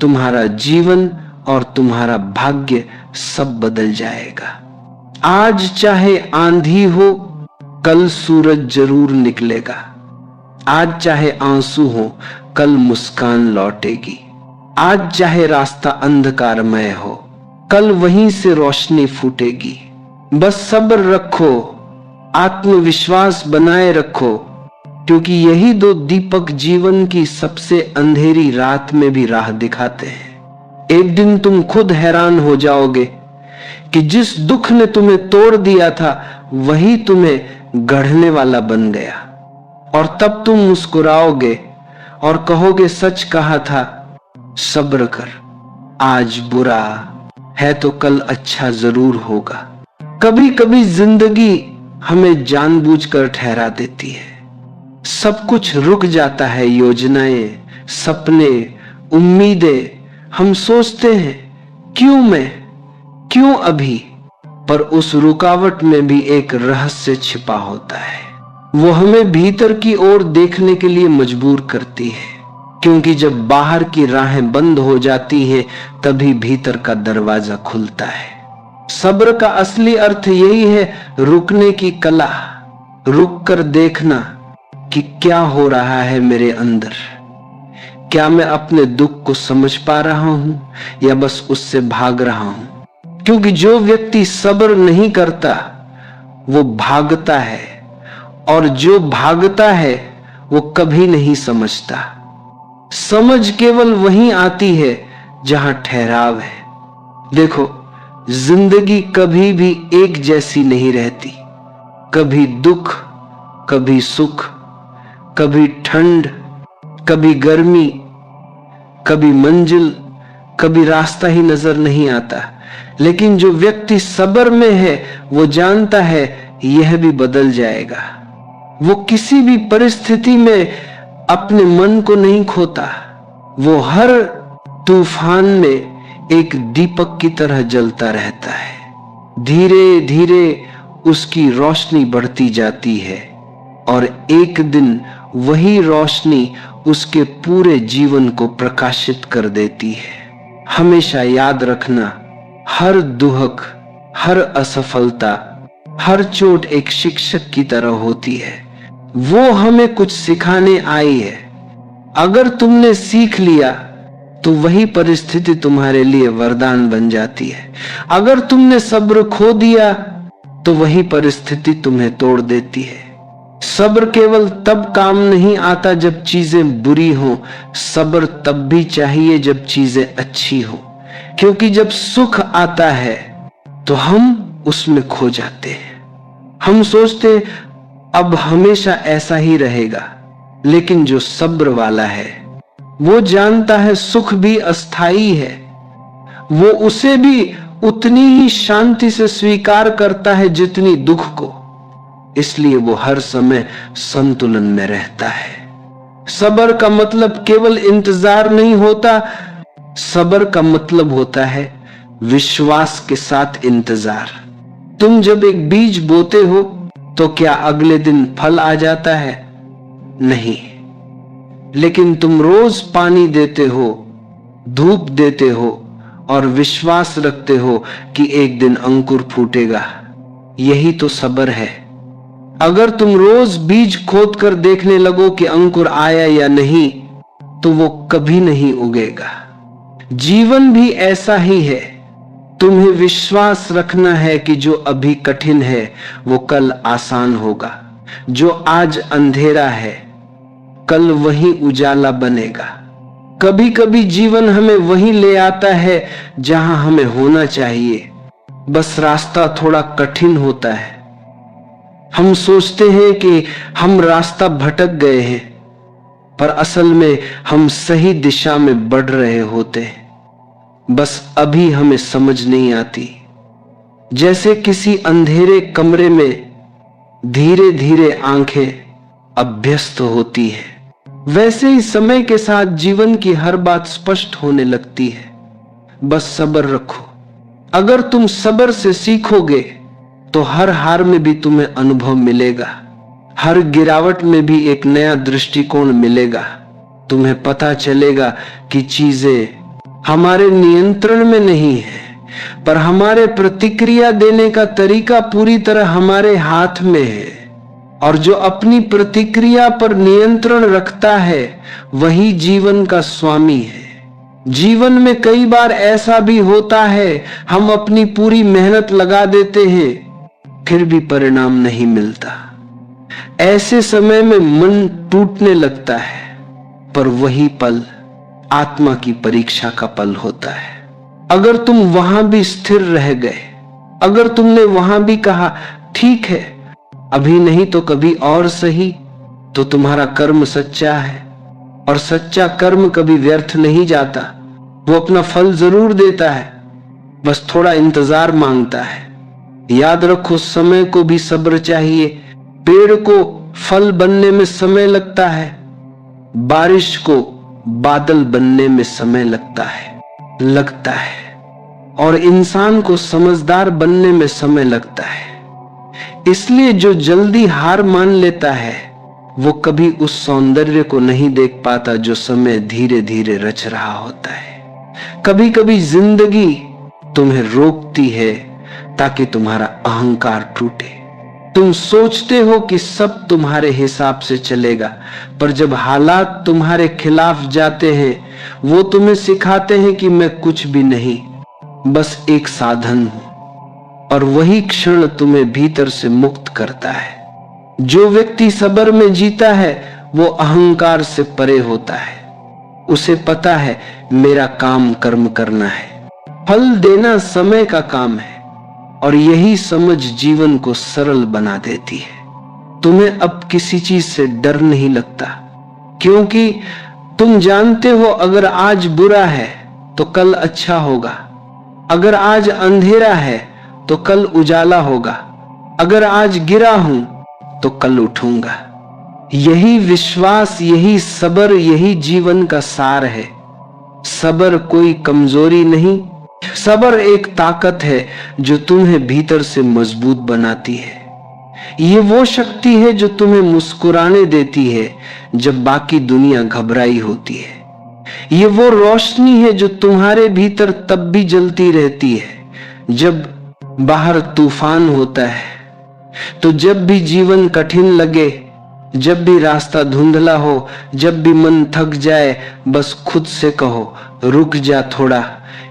तुम्हारा जीवन और तुम्हारा भाग्य सब बदल जाएगा। आज चाहे आंधी हो, कल सूरज जरूर निकलेगा। आज चाहे आंसू हो, कल मुस्कान लौटेगी। आज चाहे रास्ता अंधकारमय हो, कल वहीं से रोशनी फूटेगी। बस सब्र रखो, आत्मविश्वास बनाए रखो, क्योंकि यही दो दीपक जीवन की सबसे अंधेरी रात में भी राह दिखाते हैं। एक दिन तुम खुद हैरान हो जाओगे कि जिस दुख ने तुम्हें तोड़ दिया था वही तुम्हें गढ़ने वाला बन गया, और तब तुम मुस्कुराओगे और कहोगे, सच कहा था, सब्र कर, आज बुरा है तो कल अच्छा जरूर होगा। कभी कभी जिंदगी हमें जानबूझकर ठहरा देती है। सब कुछ रुक जाता है, योजनाएं, सपने, उम्मीदें। हम सोचते हैं क्यों मैं, क्यों अभी, पर उस रुकावट में भी एक रहस्य छिपा होता है। वो हमें भीतर की ओर देखने के लिए मजबूर करती है, क्योंकि जब बाहर की राहें बंद हो जाती हैं तभी भीतर का दरवाजा खुलता है। सब्र का असली अर्थ यही है, रुकने की कला, रुक कर देखना कि क्या हो रहा है मेरे अंदर। क्या मैं अपने दुख को समझ पा रहा हूं या बस उससे भाग रहा हूं? क्योंकि जो व्यक्ति सब्र नहीं करता वो भागता है, और जो भागता है वो कभी नहीं समझता। समझ केवल वहीं आती है जहां ठहराव है। देखो, जिंदगी कभी भी एक जैसी नहीं रहती। कभी दुख, कभी सुख, कभी ठंड, कभी गर्मी, कभी मंजिल, कभी रास्ता ही नजर नहीं आता। लेकिन जो व्यक्ति सब्र में है वो जानता है यह भी बदल जाएगा। वो किसी भी परिस्थिति में अपने मन को नहीं खोता। वो हर तूफान में एक दीपक की तरह जलता रहता है। धीरे धीरे उसकी रोशनी बढ़ती जाती है, और एक दिन वही रोशनी उसके पूरे जीवन को प्रकाशित कर देती है। हमेशा याद रखना, हर दुहक, हर असफलता, हर चोट एक शिक्षक की तरह होती है। वो हमें कुछ सिखाने आई है, अगर तुमने सीख लिया तो वही परिस्थिति तुम्हारे लिए वरदान बन जाती है। अगर तुमने सब्र खो दिया तो वही परिस्थिति तुम्हें तोड़ देती है। सब्र केवल तब काम नहीं आता जब चीजें बुरी हो, सब्र तब भी चाहिए जब चीजें अच्छी हो, क्योंकि जब सुख आता है तो हम उसमें खो जाते हैं। हम सोचते अब हमेशा ऐसा ही रहेगा, लेकिन जो सब्र वाला है वो जानता है सुख भी अस्थाई है, वो उसे भी उतनी ही शांति से स्वीकार करता है जितनी दुख को, इसलिए वो हर समय संतुलन में रहता है। सब्र का मतलब केवल इंतजार नहीं होता, सब्र का मतलब होता है विश्वास के साथ इंतजार। तुम जब एक बीज बोते हो तो क्या अगले दिन फल आ जाता है? नहीं, लेकिन तुम रोज पानी देते हो, धूप देते हो और विश्वास रखते हो कि एक दिन अंकुर फूटेगा। यही तो सब्र है। अगर तुम रोज बीज खोद कर देखने लगो कि अंकुर आया या नहीं, तो वो कभी नहीं उगेगा। जीवन भी ऐसा ही है। तुम्हें विश्वास रखना है कि जो अभी कठिन है वो कल आसान होगा। जो आज अंधेरा है कल वही उजाला बनेगा। कभी कभी जीवन हमें वहीं ले आता है जहां हमें होना चाहिए, बस रास्ता थोड़ा कठिन होता है। हम सोचते हैं कि हम रास्ता भटक गए हैं, पर असल में हम सही दिशा में बढ़ रहे होते हैं, बस अभी हमें समझ नहीं आती। जैसे किसी अंधेरे कमरे में धीरे धीरे आंखें अभ्यस्त होती है, वैसे ही समय के साथ जीवन की हर बात स्पष्ट होने लगती है। बस सब्र रखो। अगर तुम सब्र से सीखोगे तो हर हार में भी तुम्हें अनुभव मिलेगा, हर गिरावट में भी एक नया दृष्टिकोण मिलेगा। तुम्हें पता चलेगा कि चीजें हमारे नियंत्रण में नहीं है, पर हमारे प्रतिक्रिया देने का तरीका पूरी तरह हमारे हाथ में है। और जो अपनी प्रतिक्रिया पर नियंत्रण रखता है वही जीवन का स्वामी है। जीवन में कई बार ऐसा भी होता है, हम अपनी पूरी मेहनत लगा देते हैं फिर भी परिणाम नहीं मिलता। ऐसे समय में मन टूटने लगता है, पर वही पल आत्मा की परीक्षा का पल होता है। अगर तुम वहां भी स्थिर रह गए, अगर तुमने वहां भी कहा ठीक है अभी नहीं तो कभी और सही, तो तुम्हारा कर्म सच्चा है। और सच्चा कर्म कभी व्यर्थ नहीं जाता, वो अपना फल जरूर देता है, बस थोड़ा इंतजार मांगता है। याद रखो, समय को भी सब्र चाहिए। पेड़ को फल बनने में समय लगता है, बारिश को बादल बनने में समय लगता है और इंसान को समझदार बनने में समय लगता है। इसलिए जो जल्दी हार मान लेता है वो कभी उस सौंदर्य को नहीं देख पाता जो समय धीरे धीरे रच रहा होता है। कभी कभी जिंदगी तुम्हें रोकती है ताकि तुम्हारा अहंकार टूटे। तुम सोचते हो कि सब तुम्हारे हिसाब से चलेगा, पर जब हालात तुम्हारे खिलाफ जाते हैं वो तुम्हें सिखाते हैं कि मैं कुछ भी नहीं, बस एक साधन हूं। और वही क्षण तुम्हें भीतर से मुक्त करता है। जो व्यक्ति सब्र में जीता है वो अहंकार से परे होता है। उसे पता है मेरा काम कर्म करना है, फल देना समय का काम है। और यही समझ जीवन को सरल बना देती है। तुम्हें अब किसी चीज से डर नहीं लगता, क्योंकि तुम जानते हो अगर आज बुरा है तो कल अच्छा होगा, अगर आज अंधेरा है तो कल उजाला होगा, अगर आज गिरा हूं तो कल उठूंगा। यही विश्वास, यही सब्र, यही जीवन का सार है। सब्र कोई कमजोरी नहीं, सब्र एक ताकत है जो तुम्हें भीतर से मजबूत बनाती है। ये वो शक्ति है जो तुम्हें मुस्कुराने देती है जब बाकी दुनिया घबराई होती है। ये वो रोशनी है जो तुम्हारे भीतर तब भी जलती रहती है जब बाहर तूफान होता है। तो जब भी जीवन कठिन लगे जब भी रास्ता धुंधला हो, जब भी मन थक जाए, बस खुद से कहो रुक जा थोड़ा,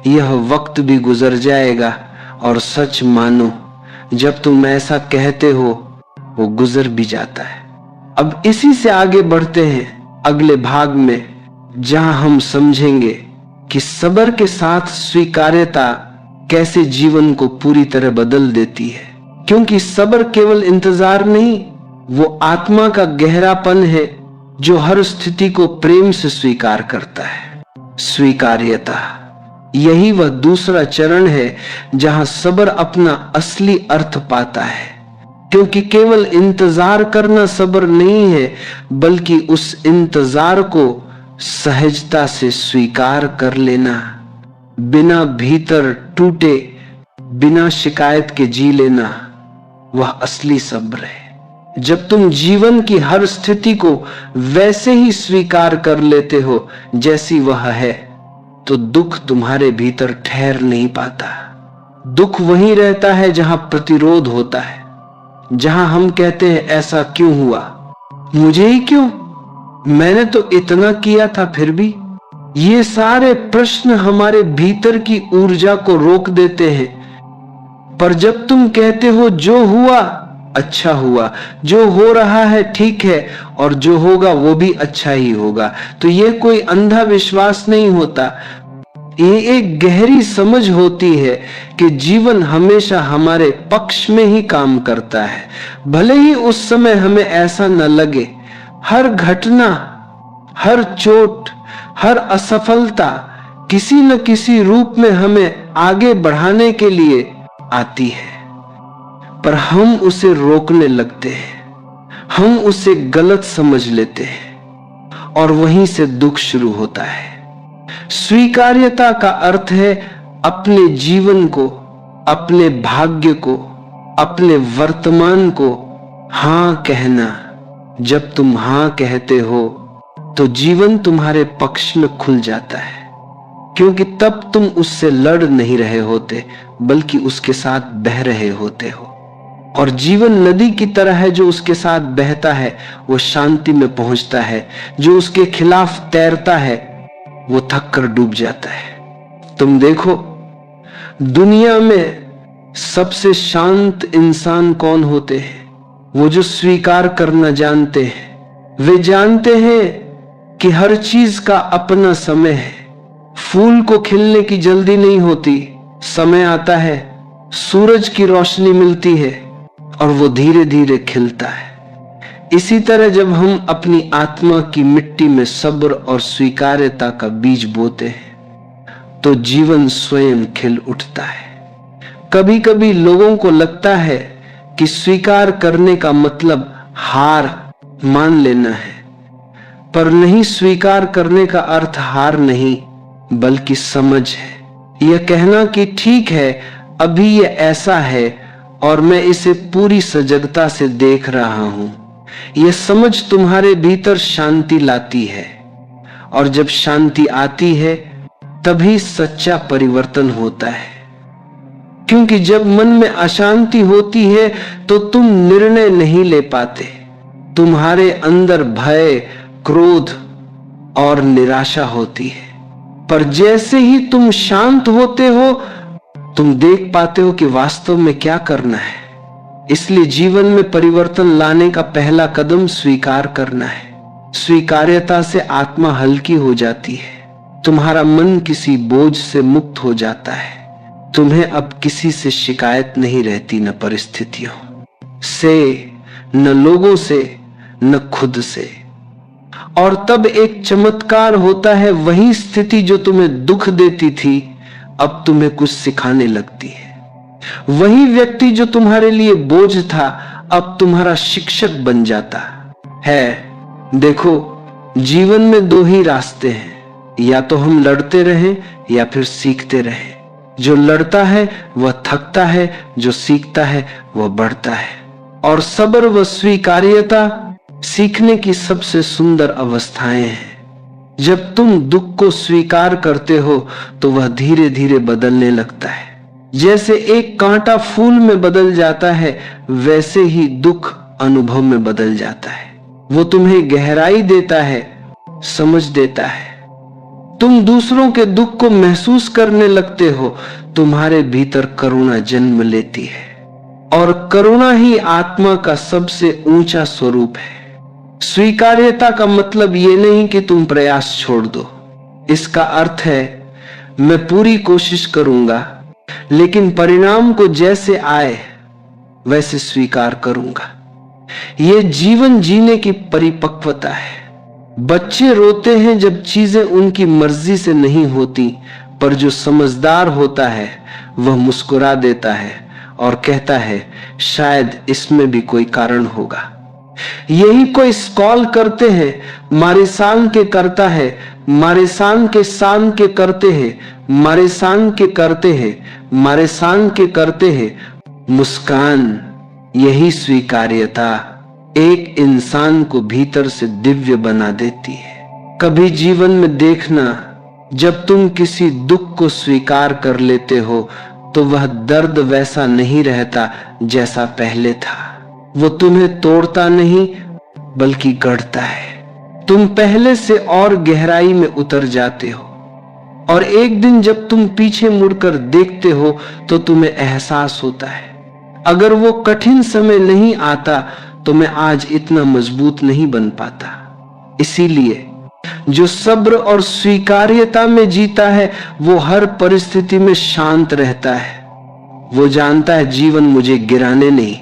यह वक्त भी गुजर जाएगा। और सच मानो जब तुम ऐसा कहते हो वो गुजर भी जाता है। अब इसी से आगे बढ़ते हैं अगले भाग में, जहां हम समझेंगे कि सब्र के साथ स्वीकार्यता कैसे जीवन को पूरी तरह बदल देती है। क्योंकि सब्र केवल इंतजार नहीं, वो आत्मा का गहरापन है जो हर स्थिति को प्रेम से स्वीकार करता है। स्वीकार्यता, यही वह दूसरा चरण है जहां सब्र अपना असली अर्थ पाता है। क्योंकि केवल इंतजार करना सब्र नहीं है, बल्कि उस इंतजार को सहजता से स्वीकार कर लेना, बिना भीतर टूटे, बिना शिकायत के जी लेना, वह असली सब्र है। जब तुम जीवन की हर स्थिति को वैसे ही स्वीकार कर लेते हो जैसी वह है, तो दुख तुम्हारे भीतर ठहर नहीं पाता। दुख वहीं रहता है जहां प्रतिरोध होता है, जहां हम कहते हैं ऐसा क्यों हुआ, मुझे ही क्यों, मैंने तो इतना किया था फिर भी। ये सारे प्रश्न हमारे भीतर की ऊर्जा को रोक देते हैं। पर जब तुम कहते हो जो हुआ अच्छा हुआ, जो हो रहा है ठीक है, और जो होगा वो भी अच्छा ही होगा, तो ये कोई अंधा विश्वास नहीं होता, ये एक गहरी समझ होती है कि जीवन हमेशा हमारे पक्ष में ही काम करता है। भले ही उस समय हमें ऐसा न लगे, हर घटना, हर चोट, हर असफलता किसी न किसी रूप में हमें आगे बढ़ाने के लिए आती है। पर हम उसे रोकने लगते हैं, हम उसे गलत समझ लेते हैं, और वहीं से दुख शुरू होता है। स्वीकार्यता का अर्थ है अपने जीवन को, अपने भाग्य को, अपने वर्तमान को हां कहना। जब तुम हां कहते हो तो जीवन तुम्हारे पक्ष में खुल जाता है, क्योंकि तब तुम उससे लड़ नहीं रहे होते, बल्कि उसके साथ बह रहे होते हो। और जीवन नदी की तरह है जो उसके साथ बहता है वो शांति में पहुंचता है, जो उसके खिलाफ तैरता है वो थक कर डूब जाता है। तुम देखो, दुनिया में सबसे शांत इंसान कौन होते हैं? वो जो स्वीकार करना जानते हैं। वे जानते हैं कि हर चीज का अपना समय है। फूल को खिलने की जल्दी नहीं होती, समय आता है, सूरज की रोशनी मिलती है और वो धीरे धीरे खिलता है। इसी तरह जब हम अपनी आत्मा की मिट्टी में सब्र और स्वीकार्यता का बीज बोते हैं तो जीवन स्वयं खिल उठता है। कभी कभी लोगों को लगता है कि स्वीकार करने का मतलब हार मान लेना है, पर नहीं, स्वीकार करने का अर्थ हार नहीं बल्कि समझ है। यह कहना कि ठीक है, अभी यह ऐसा है और मैं इसे पूरी सजगता से देख रहा हूं। यह समझ तुम्हारे भीतर शांति लाती है, और जब शांति आती है तभी सच्चा परिवर्तन होता है। क्योंकि जब मन में अशांति होती है तो तुम निर्णय नहीं ले पाते। तुम्हारे अंदर भय, क्रोध और निराशा होती है। पर जैसे ही तुम शांत होते हो तुम देख पाते हो कि वास्तव में क्या करना है। इसलिए जीवन में परिवर्तन लाने का पहला कदम स्वीकार करना है। स्वीकार्यता से आत्मा हल्की हो जाती है, तुम्हारा मन किसी बोझ से मुक्त हो जाता है। तुम्हें अब किसी से शिकायत नहीं रहती, न परिस्थितियों से, न लोगों से, न खुद से। और तब एक चमत्कार होता है, वही स्थिति जो तुम्हें दुख देती थी अब तुम्हें कुछ सिखाने लगती है। वही व्यक्ति जो तुम्हारे लिए बोझ था अब तुम्हारा शिक्षक बन जाता है। देखो, जीवन में दो ही रास्ते हैं, या तो हम लड़ते रहें या फिर सीखते रहें। जो लड़ता है वह थकता है, जो सीखता है वह बढ़ता है। और सब्र व स्वीकार्यता सीखने की सबसे सुंदर अवस्थाएं हैं। जब तुम दुख को स्वीकार करते हो तो वह धीरे धीरे बदलने लगता है। जैसे एक कांटा फूल में बदल जाता है, वैसे ही दुख अनुभव में बदल जाता है। वो तुम्हें गहराई देता है, समझ देता है। तुम दूसरों के दुख को महसूस करने लगते हो, तुम्हारे भीतर करुणा जन्म लेती है, और करुणा ही आत्मा का सबसे ऊंचा स्वरूप है। स्वीकार्यता का मतलब ये नहीं कि तुम प्रयास छोड़ दो। इसका अर्थ है मैं पूरी कोशिश करूंगा, लेकिन परिणाम को जैसे आए वैसे स्वीकार करूंगा। यह जीवन जीने की परिपक्वता है। बच्चे रोते हैं जब चीजें उनकी मर्जी से नहीं होती, पर जो समझदार होता है वह मुस्कुरा देता है और कहता है शायद इसमें भी कोई कारण होगा। यही कोई स्कॉल करते हैं, मारे सांग के करता है, मारे सांग के करते हैं, मारे सांग के करते हैं, मारे सांग के करते हैं। मुस्कान, यही स्वीकार्यता एक इंसान को भीतर से दिव्य बना देती है। कभी जीवन में देखना, जब तुम किसी दुख को स्वीकार कर लेते हो तो वह दर्द वैसा नहीं रहता जैसा पहले था। वो तुम्हें तोड़ता नहीं बल्कि गढ़ता है। तुम पहले से और गहराई में उतर जाते हो, और एक दिन जब तुम पीछे मुड़कर देखते हो तो तुम्हें एहसास होता है अगर वो कठिन समय नहीं आता तो मैं आज इतना मजबूत नहीं बन पाता। इसीलिए जो सब्र और स्वीकार्यता में जीता है वो हर परिस्थिति में शांत रहता है। वो जानता है जीवन मुझे गिराने नहीं,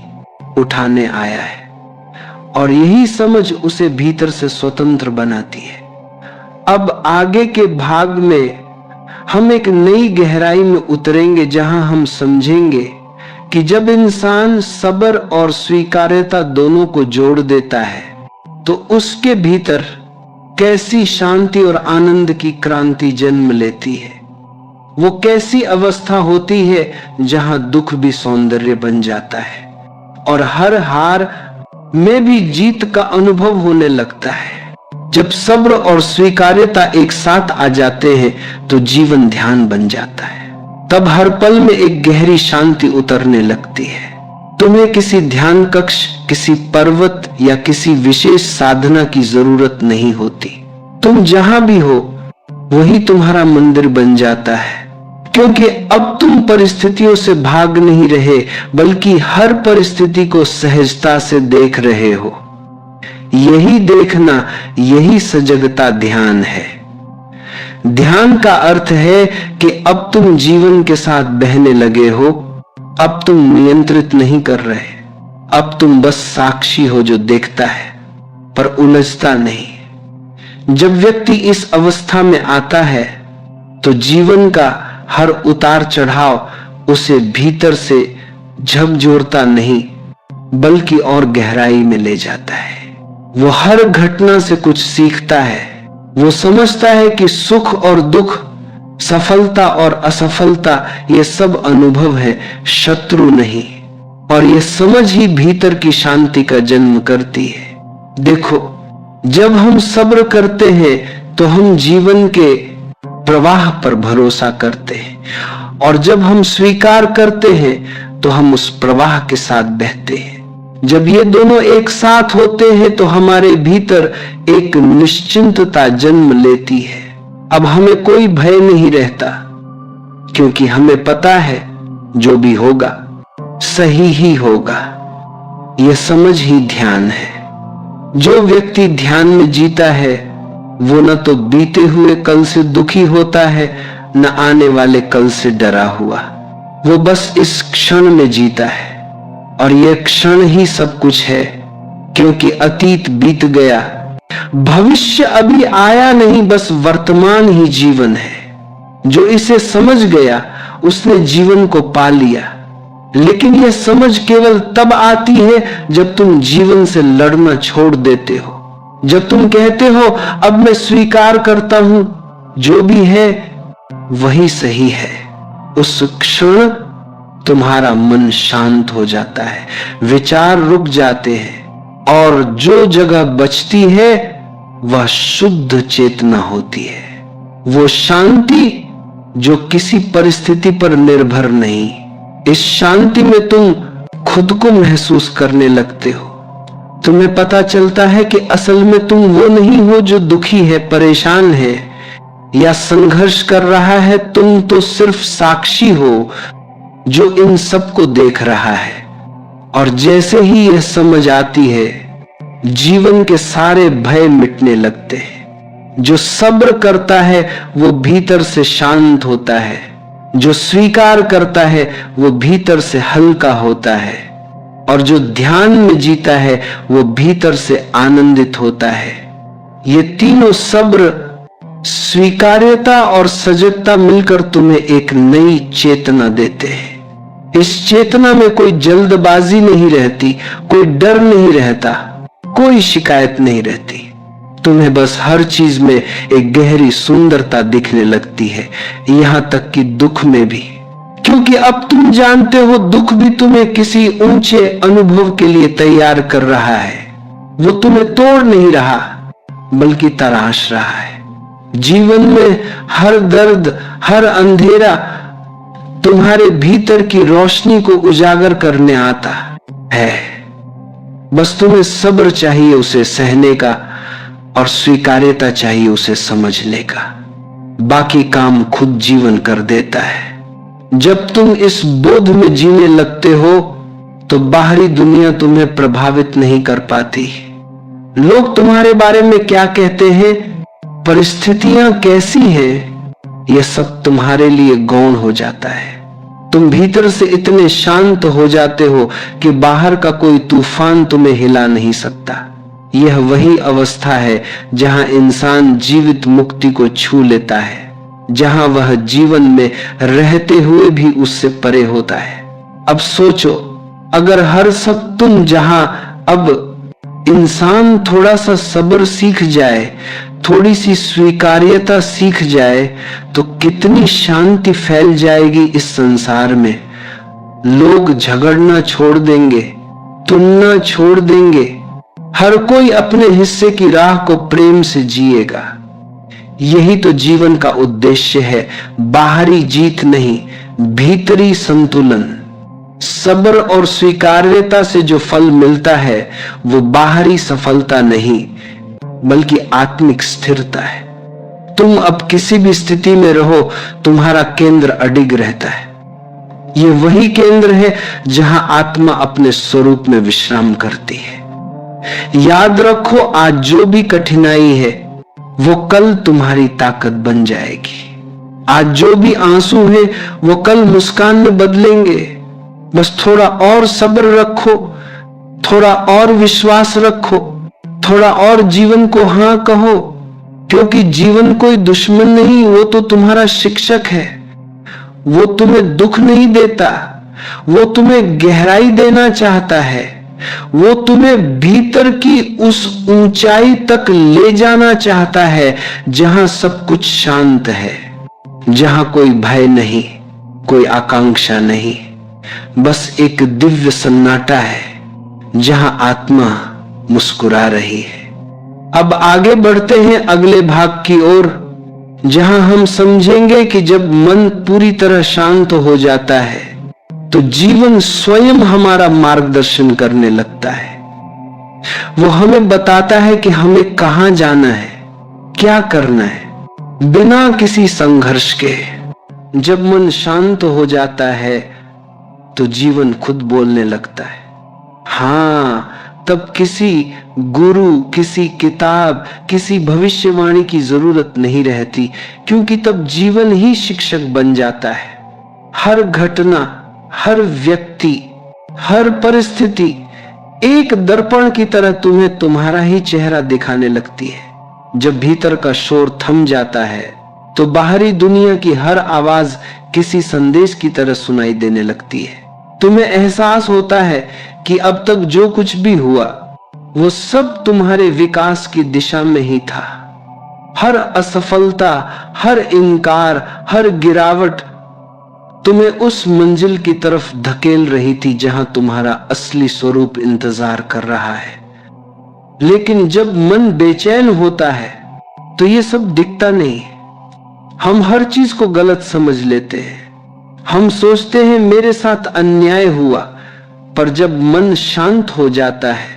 उठाने आया है, और यही समझ उसे भीतर से स्वतंत्र बनाती है। अब आगे के भाग में हम एक नई गहराई में उतरेंगे, जहां हम समझेंगे कि जब इंसान सब्र और स्वीकार्यता दोनों को जोड़ देता है तो उसके भीतर कैसी शांति और आनंद की क्रांति जन्म लेती है। वो कैसी अवस्था होती है जहां दुख भी सौंदर्य बन जाता है और हर हार में भी जीत का अनुभव होने लगता है। जब सब्र और स्वीकार्यता एक साथ आ जाते हैं तो जीवन ध्यान बन जाता है। तब हर पल में एक गहरी शांति उतरने लगती है। तुम्हें किसी ध्यान कक्ष, किसी पर्वत या किसी विशेष साधना की जरूरत नहीं होती। तुम जहां भी हो वही तुम्हारा मंदिर बन जाता है, क्योंकि अब तुम परिस्थितियों से भाग नहीं रहे बल्कि हर परिस्थिति को सहजता से देख रहे हो। यही देखना, यही सजगता ध्यान है। ध्यान का अर्थ है कि अब तुम जीवन के साथ बहने लगे हो। अब तुम नियंत्रित नहीं कर रहे, अब तुम बस साक्षी हो जो देखता है पर उलझता नहीं। जब व्यक्ति इस अवस्था में आता है तो जीवन का हर उतार चढ़ाव उसे भीतर से झकझोरता नहीं बल्कि और गहराई में ले जाता है। वो हर घटना से कुछ सीखता है। वो समझता है कि सुख और दुख, सफलता और असफलता ये सब अनुभव है, शत्रु नहीं। और ये समझ ही भीतर की शांति का जन्म करती है। देखो, जब हम सब्र करते हैं तो हम जीवन के प्रवाह पर भरोसा करते हैं, और जब हम स्वीकार करते हैं तो हम उस प्रवाह के साथ बहते हैं। जब ये दोनों एक साथ होते हैं तो हमारे भीतर एक निश्चिंतता जन्म लेती है। अब हमें कोई भय नहीं रहता, क्योंकि हमें पता है जो भी होगा सही ही होगा। यह समझ ही ध्यान है। जो व्यक्ति ध्यान में जीता है वो न तो बीते हुए कल से दुखी होता है, न आने वाले कल से डरा हुआ। वो बस इस क्षण में जीता है, और यह क्षण ही सब कुछ है, क्योंकि अतीत बीत गया, भविष्य अभी आया नहीं, बस वर्तमान ही जीवन है। जो इसे समझ गया उसने जीवन को पा लिया। लेकिन यह समझ केवल तब आती है जब तुम जीवन से लड़ना छोड़ देते हो। जब तुम कहते हो अब मैं स्वीकार करता हूं जो भी है वही सही है, उस क्षण तुम्हारा मन शांत हो जाता है, विचार रुक जाते हैं, और जो जगह बचती है वह शुद्ध चेतना होती है। वो शांति जो किसी परिस्थिति पर निर्भर नहीं। इस शांति में तुम खुद को महसूस करने लगते हो। तुम्हें पता चलता है कि असल में तुम वो नहीं हो जो दुखी है, परेशान है या संघर्ष कर रहा है। तुम तो सिर्फ साक्षी हो जो इन सबको देख रहा है। और जैसे ही यह समझ आती है, जीवन के सारे भय मिटने लगते हैं। जो सब्र करता है वो भीतर से शांत होता है, जो स्वीकार करता है वो भीतर से हल्का होता है, और जो ध्यान में जीता है वो भीतर से आनंदित होता है। ये तीनों सब्र, स्वीकार्यता और सजगता मिलकर तुम्हें एक नई चेतना देते हैं। इस चेतना में कोई जल्दबाजी नहीं रहती, कोई डर नहीं रहता, कोई शिकायत नहीं रहती। तुम्हें बस हर चीज में एक गहरी सुंदरता दिखने लगती है, यहां तक कि दुख में भी। क्योंकि अब तुम जानते हो दुख भी तुम्हें किसी ऊंचे अनुभव के लिए तैयार कर रहा है। वो तुम्हें तोड़ नहीं रहा बल्कि तराश रहा है। जीवन में हर दर्द, हर अंधेरा तुम्हारे भीतर की रोशनी को उजागर करने आता है। बस तुम्हें सब्र चाहिए उसे सहने का, और स्वीकार्यता चाहिए उसे समझने का। बाकी काम खुद जीवन कर देता है। जब तुम इस बोध में जीने लगते हो तो बाहरी दुनिया तुम्हें प्रभावित नहीं कर पाती। लोग तुम्हारे बारे में क्या कहते हैं, परिस्थितियां कैसी हैं, यह सब तुम्हारे लिए गौण हो जाता है। तुम भीतर से इतने शांत हो जाते हो कि बाहर का कोई तूफान तुम्हें हिला नहीं सकता। यह वही अवस्था है जहां इंसान जीवित मुक्ति को छू लेता है, जहां वह जीवन में रहते हुए भी उससे परे होता है। अब सोचो, अगर हर सब तुम जहां अब इंसान थोड़ा सा सब्र सीख जाए, थोड़ी सी स्वीकार्यता सीख जाए, तो कितनी शांति फैल जाएगी इस संसार में। लोग झगड़ना छोड़ देंगे, तुलना छोड़ देंगे, हर कोई अपने हिस्से की राह को प्रेम से जिएगा। यही तो जीवन का उद्देश्य है, बाहरी जीत नहीं, भीतरी संतुलन। सब्र और स्वीकार्यता से जो फल मिलता है वो बाहरी सफलता नहीं बल्कि आत्मिक स्थिरता है। तुम अब किसी भी स्थिति में रहो, तुम्हारा केंद्र अडिग रहता है। ये वही केंद्र है जहां आत्मा अपने स्वरूप में विश्राम करती है। याद रखो, आज जो भी कठिनाई है वो कल तुम्हारी ताकत बन जाएगी। आज जो भी आंसू है वो कल मुस्कान में बदलेंगे। बस थोड़ा और सब्र रखो, थोड़ा और विश्वास रखो, थोड़ा और जीवन को हां कहो, क्योंकि जीवन कोई दुश्मन नहीं, वो तो तुम्हारा शिक्षक है। वो तुम्हें दुख नहीं देता, वो तुम्हें गहराई देना चाहता है। वो तुम्हें भीतर की उस ऊंचाई तक ले जाना चाहता है जहां सब कुछ शांत है, जहां कोई भय नहीं, कोई आकांक्षा नहीं, बस एक दिव्य सन्नाटा है जहां आत्मा मुस्कुरा रही है। अब आगे बढ़ते हैं अगले भाग की ओर, जहां हम समझेंगे कि जब मन पूरी तरह शांत हो जाता है तो जीवन स्वयं हमारा मार्गदर्शन करने लगता है। वो हमें बताता है कि हमें कहां जाना है, क्या करना है, बिना किसी संघर्ष के। जब मन शांत हो जाता है तो जीवन खुद बोलने लगता है। हाँ, तब किसी गुरु, किसी किताब, किसी भविष्यवाणी की जरूरत नहीं रहती, क्योंकि तब जीवन ही शिक्षक बन जाता है। हर घटना, हर व्यक्ति, हर परिस्थिति एक दर्पण की तरह तुम्हें तुम्हारा ही चेहरा दिखाने लगती है। जब भीतर का शोर थम जाता है तो बाहरी दुनिया की हर आवाज किसी संदेश की तरह सुनाई देने लगती है। तुम्हें एहसास होता है कि अब तक जो कुछ भी हुआ वो सब तुम्हारे विकास की दिशा में ही था। हर असफलता, हर इनकार, हर गिरावट तुम्हें उस मंजिल की तरफ धकेल रही थी जहां तुम्हारा असली स्वरूप इंतजार कर रहा है। लेकिन जब मन बेचैन होता है तो ये सब दिखता नहीं। हम हर चीज को गलत समझ लेते हैं। हम सोचते हैं मेरे साथ अन्याय हुआ, पर जब मन शांत हो जाता है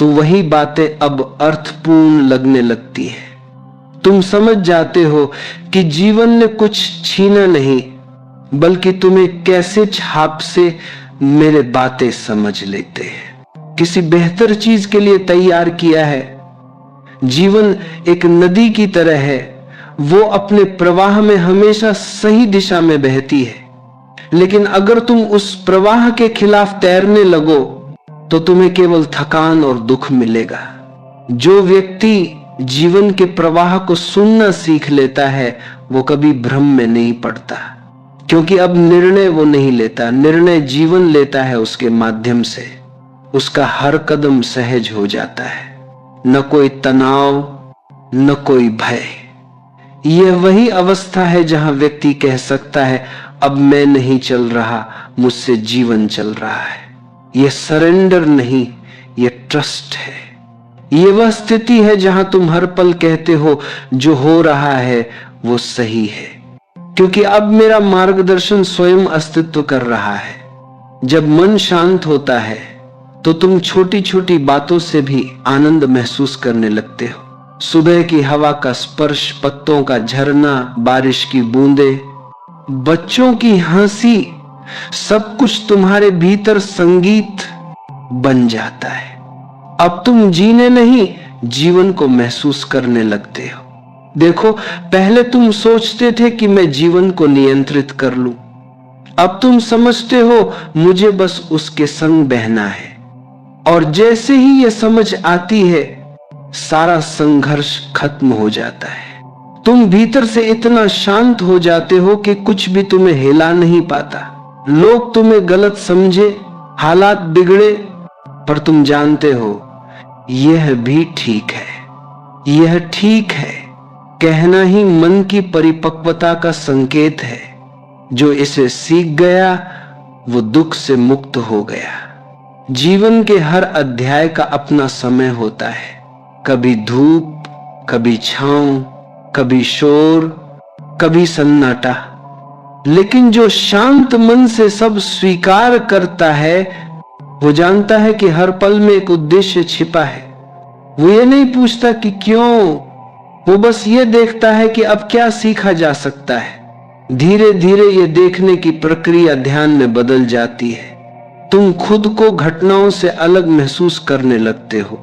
तो वही बातें अब अर्थपूर्ण लगने लगती हैं। तुम समझ जाते हो कि जीवन ने कुछ छीना नहीं, बल्कि तुम्हें कैसे छाप से मेरे बातें समझ लेते हैं, किसी बेहतर चीज के लिए तैयार किया है। जीवन एक नदी की तरह है, वो अपने प्रवाह में हमेशा सही दिशा में बहती है, लेकिन अगर तुम उस प्रवाह के खिलाफ तैरने लगो तो तुम्हें केवल थकान और दुख मिलेगा। जो व्यक्ति जीवन के प्रवाह को सुनना सीख लेता है वो कभी भ्रम में नहीं पड़ता, क्योंकि अब निर्णय वो नहीं लेता, निर्णय जीवन लेता है उसके माध्यम से। उसका हर कदम सहज हो जाता है, न कोई तनाव न कोई भय। यह वही अवस्था है जहां व्यक्ति कह सकता है, अब मैं नहीं चल रहा, मुझसे जीवन चल रहा है। यह सरेंडर नहीं, यह ट्रस्ट है। यह वह स्थिति है जहां तुम हर पल कहते हो जो हो रहा है वो सही है, क्योंकि अब मेरा मार्गदर्शन स्वयं अस्तित्व कर रहा है। जब मन शांत होता है तो तुम छोटी छोटी बातों से भी आनंद महसूस करने लगते हो। सुबह की हवा का स्पर्श, पत्तों का झरना, बारिश की बूंदें, बच्चों की हंसी, सब कुछ तुम्हारे भीतर संगीत बन जाता है। अब तुम जीने नहीं, जीवन को महसूस करने लगते हो। देखो, पहले तुम सोचते थे कि मैं जीवन को नियंत्रित कर लूं, अब तुम समझते हो मुझे बस उसके संग बहना है। और जैसे ही यह समझ आती है, सारा संघर्ष खत्म हो जाता है। तुम भीतर से इतना शांत हो जाते हो कि कुछ भी तुम्हें हिला नहीं पाता। लोग तुम्हें गलत समझे, हालात बिगड़े, पर तुम जानते हो यह भी ठीक है, यह ठीक है। कहना ही मन की परिपक्वता का संकेत है। जो इसे सीख गया वो दुख से मुक्त हो गया। जीवन के हर अध्याय का अपना समय होता है, कभी धूप, कभी छांव, कभी शोर, कभी सन्नाटा। लेकिन जो शांत मन से सब स्वीकार करता है वो जानता है कि हर पल में एक उद्देश्य छिपा है। वो ये नहीं पूछता कि क्यों, वो बस ये देखता है कि अब क्या सीखा जा सकता है। धीरे धीरे ये देखने की प्रक्रिया ध्यान में बदल जाती है। तुम खुद को घटनाओं से अलग महसूस करने लगते हो।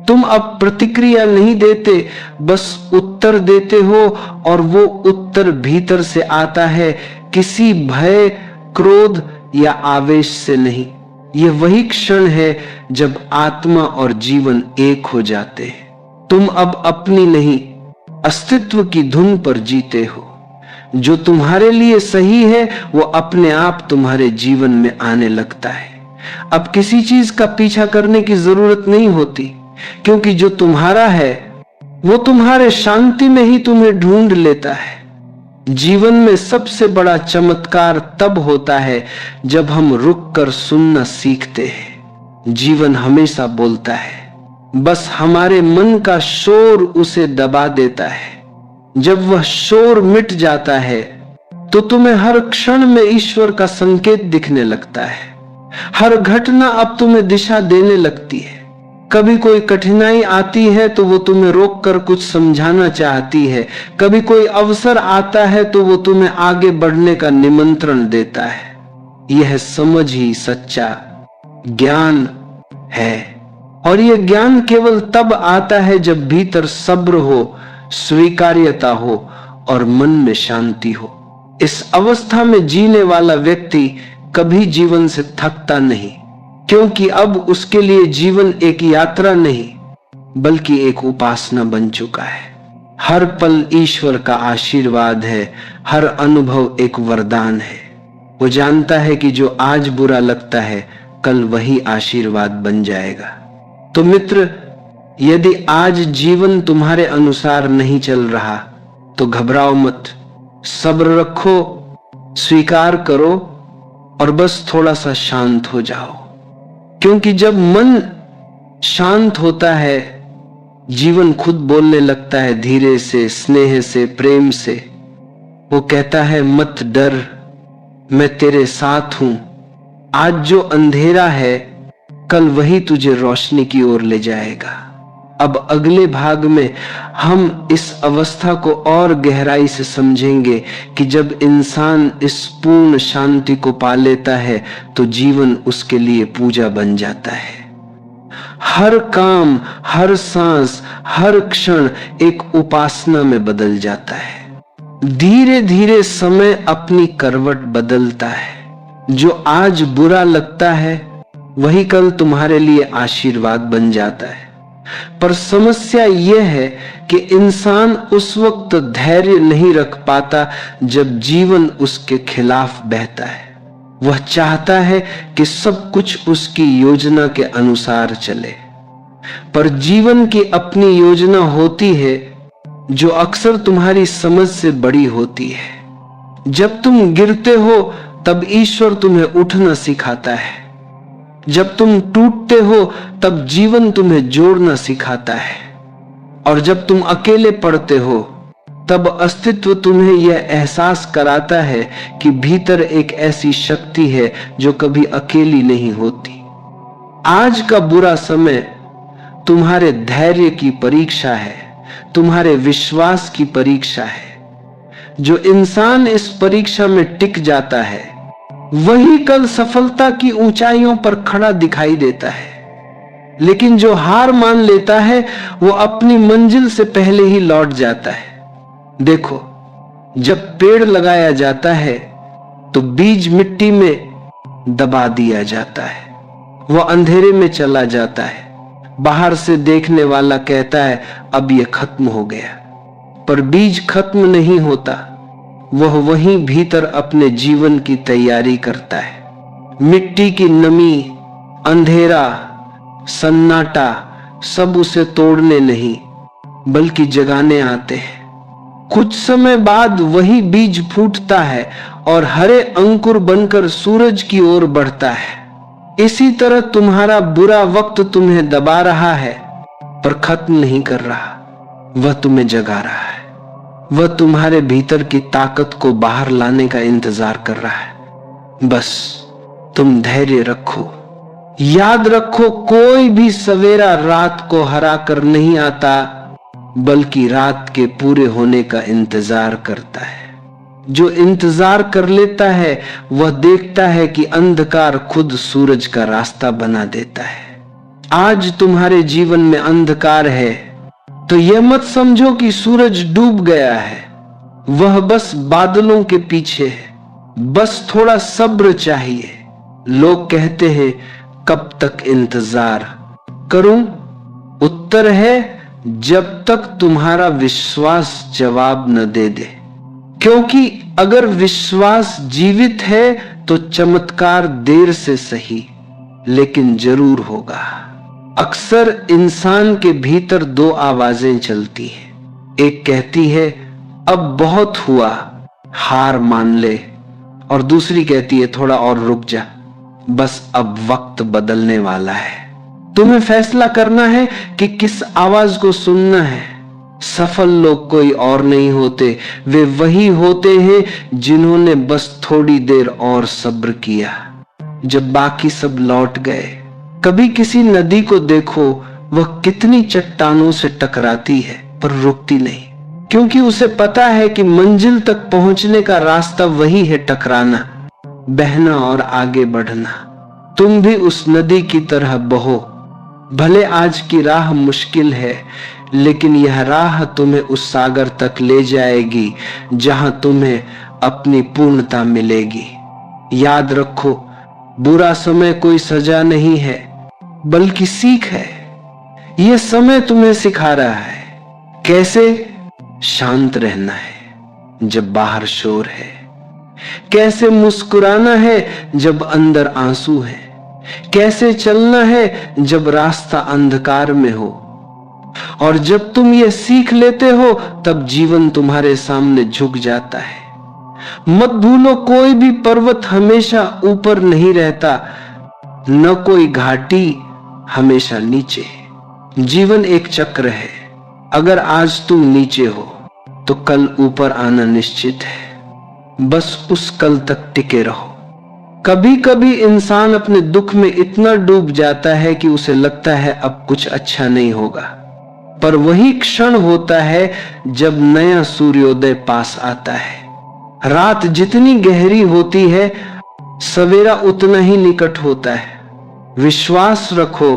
तुम अब प्रतिक्रिया नहीं देते, बस उत्तर देते हो, और वो उत्तर भीतर से आता है, किसी भय, क्रोध या आवेश से नहीं। यह वही क्षण है जब आत्मा और जीवन एक हो जाते हैं। तुम अब अपनी नहीं, अस्तित्व की धुन पर जीते हो। जो तुम्हारे लिए सही है वो अपने आप तुम्हारे जीवन में आने लगता है। अब किसी चीज का पीछा करने की जरूरत नहीं होती, क्योंकि जो तुम्हारा है वो तुम्हारे शांति में ही तुम्हें ढूंढ लेता है। जीवन में सबसे बड़ा चमत्कार तब होता है जब हम रुक कर सुनना सीखते हैं। जीवन हमेशा बोलता है, बस हमारे मन का शोर उसे दबा देता है। जब वह शोर मिट जाता है तो तुम्हें हर क्षण में ईश्वर का संकेत दिखने लगता है। हर घटना अब तुम्हें दिशा देने लगती है। कभी कोई कठिनाई आती है तो वो तुम्हें रोककर कुछ समझाना चाहती है। कभी कोई अवसर आता है तो वो तुम्हें आगे बढ़ने का निमंत्रण देता है। यह समझ ही सच्चा ज्ञान है, और यह ज्ञान केवल तब आता है जब भीतर सब्र हो, स्वीकार्यता हो और मन में शांति हो। इस अवस्था में जीने वाला व्यक्ति कभी जीवन से थकता नहीं, क्योंकि अब उसके लिए जीवन एक यात्रा नहीं बल्कि एक उपासना बन चुका है। हर पल ईश्वर का आशीर्वाद है, हर अनुभव एक वरदान है। वो जानता है कि जो आज बुरा लगता है कल वही आशीर्वाद बन जाएगा। तो मित्र, यदि आज जीवन तुम्हारे अनुसार नहीं चल रहा तो घबराओ मत, सब्र रखो, स्वीकार करो और बस थोड़ा सा शांत हो जाओ। क्योंकि जब मन शांत होता है, जीवन खुद बोलने लगता है, धीरे से, स्नेह से, प्रेम से। वो कहता है, मत डर, मैं तेरे साथ हूं। आज जो अंधेरा है कल वही तुझे रोशनी की ओर ले जाएगा। अब अगले भाग में हम इस अवस्था को और गहराई से समझेंगे कि जब इंसान इस पूर्ण शांति को पा लेता है तो जीवन उसके लिए पूजा बन जाता है। हर काम, हर सांस, हर क्षण एक उपासना में बदल जाता है। धीरे धीरे समय अपनी करवट बदलता है। जो आज बुरा लगता है वही कल तुम्हारे लिए आशीर्वाद बन जाता है। पर समस्या यह है कि इंसान उस वक्त धैर्य नहीं रख पाता जब जीवन उसके खिलाफ बहता है। वह चाहता है कि सब कुछ उसकी योजना के अनुसार चले, पर जीवन की अपनी योजना होती है जो अक्सर तुम्हारी समझ से बड़ी होती है। जब तुम गिरते हो तब ईश्वर तुम्हें उठना सिखाता है। जब तुम टूटते हो तब जीवन तुम्हें जोड़ना सिखाता है। और जब तुम अकेले पड़ते हो तब अस्तित्व तुम्हें यह एहसास कराता है कि भीतर एक ऐसी शक्ति है जो कभी अकेली नहीं होती। आज का बुरा समय तुम्हारे धैर्य की परीक्षा है, तुम्हारे विश्वास की परीक्षा है। जो इंसान इस परीक्षा में टिक जाता है वही कल सफलता की ऊंचाइयों पर खड़ा दिखाई देता है। लेकिन जो हार मान लेता है वो अपनी मंजिल से पहले ही लौट जाता है। देखो, जब पेड़ लगाया जाता है तो बीज मिट्टी में दबा दिया जाता है, वह अंधेरे में चला जाता है। बाहर से देखने वाला कहता है अब यह खत्म हो गया, पर बीज खत्म नहीं होता, वह वहीं भीतर अपने जीवन की तैयारी करता है। मिट्टी की नमी, अंधेरा, सन्नाटा सब उसे तोड़ने नहीं बल्कि जगाने आते हैं। कुछ समय बाद वही बीज फूटता है और हरे अंकुर बनकर सूरज की ओर बढ़ता है। इसी तरह तुम्हारा बुरा वक्त तुम्हें दबा रहा है पर खत्म नहीं कर रहा, वह तुम्हें जगा रहा है। वह तुम्हारे भीतर की ताकत को बाहर लाने का इंतजार कर रहा है। बस तुम धैर्य रखो। याद रखो, कोई भी सवेरा रात को हरा कर नहीं आता बल्कि रात के पूरे होने का इंतजार करता है। जो इंतजार कर लेता है वह देखता है कि अंधकार खुद सूरज का रास्ता बना देता है। आज तुम्हारे जीवन में अंधकार है तो यह मत समझो कि सूरज डूब गया है, वह बस बादलों के पीछे है। बस थोड़ा सब्र चाहिए। लोग कहते हैं कब तक इंतजार करूं? उत्तर है जब तक तुम्हारा विश्वास जवाब न दे दे। क्योंकि अगर विश्वास जीवित है तो चमत्कार देर से सही लेकिन जरूर होगा। अक्सर इंसान के भीतर दो आवाजें चलती हैं। एक कहती है अब बहुत हुआ, हार मान ले, और दूसरी कहती है थोड़ा और रुक जा, बस अब वक्त बदलने वाला है। तुम्हें फैसला करना है कि किस आवाज को सुनना है। सफल लोग कोई और नहीं होते, वे वही होते हैं जिन्होंने बस थोड़ी देर और सब्र किया जब बाकी सब लौट गए। कभी किसी नदी को देखो, वह कितनी चट्टानों से टकराती है पर रुकती नहीं, क्योंकि उसे पता है कि मंजिल तक पहुंचने का रास्ता वही है, टकराना, बहना और आगे बढ़ना। तुम भी उस नदी की तरह बहो। भले आज की राह मुश्किल है लेकिन यह राह तुम्हें उस सागर तक ले जाएगी जहां तुम्हें अपनी पूर्णता मिलेगी। याद रखो, बुरा समय कोई सजा नहीं है बल्कि सीख है। यह समय तुम्हें सिखा रहा है कैसे शांत रहना है जब बाहर शोर है, कैसे मुस्कुराना है जब अंदर आंसू है, कैसे चलना है जब रास्ता अंधकार में हो। और जब तुम ये सीख लेते हो तब जीवन तुम्हारे सामने झुक जाता है। मत भूलो, कोई भी पर्वत हमेशा ऊपर नहीं रहता, न कोई घाटी हमेशा नीचे। जीवन एक चक्र है। अगर आज तुम नीचे हो तो कल ऊपर आना निश्चित है। बस उस कल तक टिके रहो। कभी कभी इंसान अपने दुख में इतना डूब जाता है कि उसे लगता है अब कुछ अच्छा नहीं होगा, पर वही क्षण होता है जब नया सूर्योदय पास आता है। रात जितनी गहरी होती है, सवेरा उतना ही निकट होता है। विश्वास रखो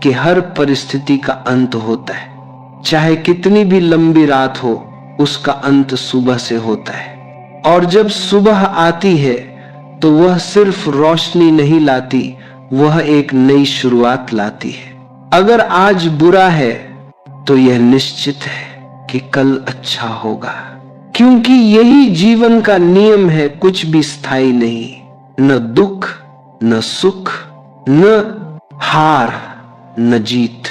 कि हर परिस्थिति का अंत होता है। चाहे कितनी भी लंबी रात हो, उसका अंत सुबह से होता है। और जब सुबह आती है तो वह सिर्फ रोशनी नहीं लाती, वह एक नई शुरुआत लाती है। अगर आज बुरा है तो यह निश्चित है कि कल अच्छा होगा, क्योंकि यही जीवन का नियम है। कुछ भी स्थायी नहीं, न दुख, न सुख, न हार, न जीत,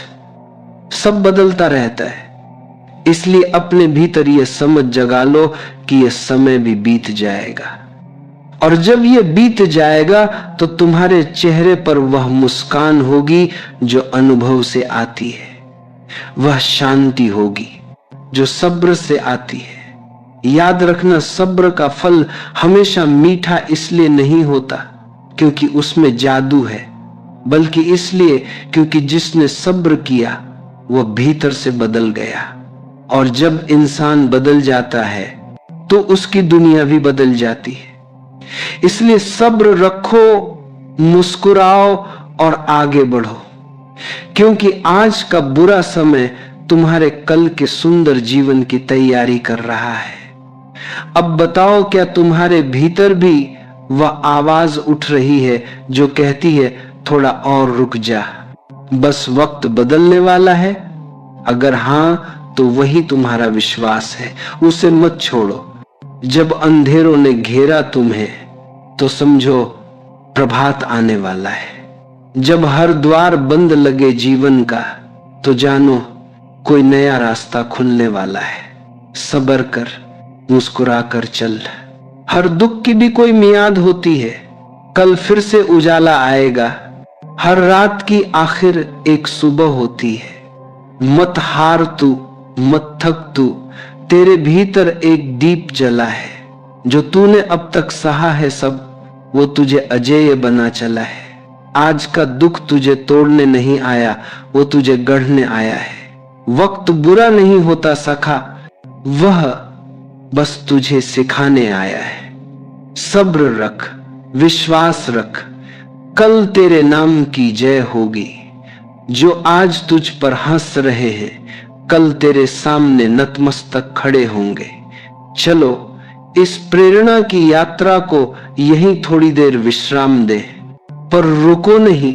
सब बदलता रहता है। इसलिए अपने भीतर यह समझ जगा लो कि यह समय भी बीत जाएगा, और जब यह बीत जाएगा तो तुम्हारे चेहरे पर वह मुस्कान होगी जो अनुभव से आती है, वह शांति होगी जो सब्र से आती है। याद रखना, सब्र का फल हमेशा मीठा इसलिए नहीं होता क्योंकि उसमें जादू है, बल्कि इसलिए क्योंकि जिसने सब्र किया वह भीतर से बदल गया। और जब इंसान बदल जाता है तो उसकी दुनिया भी बदल जाती है। इसलिए सब्र रखो, मुस्कुराओ और आगे बढ़ो, क्योंकि आज का बुरा समय तुम्हारे कल के सुंदर जीवन की तैयारी कर रहा है। अब बताओ, क्या तुम्हारे भीतर भी वह आवाज उठ रही है जो कहती है थोड़ा और रुक जा, बस वक्त बदलने वाला है? अगर हां, तो वही तुम्हारा विश्वास है, उसे मत छोड़ो। जब अंधेरों ने घेरा तुम्हें तो समझो प्रभात आने वाला है। जब हर द्वार बंद लगे जीवन का तो जानो कोई नया रास्ता खुलने वाला है। सब्र कर, मुस्कुरा कर चल। हर दुख की भी कोई मियाद होती है, कल फिर से उजाला आएगा। हर रात की आखिर एक सुबह होती है। मत हार तू, मत थक तू, तेरे भीतर एक दीप जला है। जो तूने अब तक सहा है सब, वो तुझे अजेय बना चला है। आज का दुख तुझे तोड़ने नहीं आया, वो तुझे गढ़ने आया है। वक्त बुरा नहीं होता सखा, वह बस तुझे सिखाने आया है। सब्र रख, विश्वास रख, कल तेरे नाम की जय होगी। जो आज तुझ पर हंस रहे हैं, कल तेरे सामने नतमस्तक खड़े होंगे। चलो इस प्रेरणा की यात्रा को यहीं थोड़ी देर विश्राम दे, पर रुको नहीं,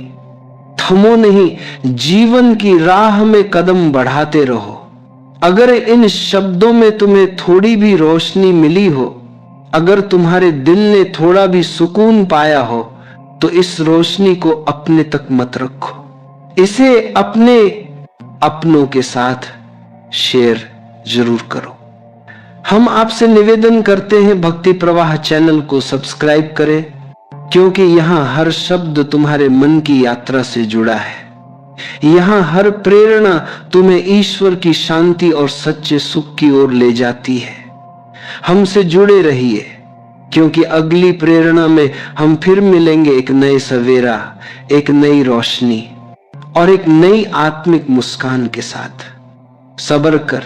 थमो नहीं, जीवन की राह में कदम बढ़ाते रहो। अगर इन शब्दों में तुम्हें थोड़ी भी रोशनी मिली हो, अगर तुम्हारे दिल ने थोड़ा भी सुकून पाया हो, तो इस रोशनी को अपने तक मत रखो, इसे अपने अपनों के साथ शेयर जरूर करो। हम आपसे निवेदन करते हैं, भक्ति प्रवाह चैनल को सब्सक्राइब करें, क्योंकि यहाँ हर शब्द तुम्हारे मन की यात्रा से जुड़ा है। यहाँ हर प्रेरणा तुम्हें ईश्वर की शांति और सच्चे सुख की ओर ले जाती है। हमसे जुड़े रहिए, क्योंकि अगली प्रेरणा में हम फिर मिलेंगे एक नए सवेरा, एक नई रोशनी और एक नई आत्मिक मुस्कान के साथ। सब्र कर,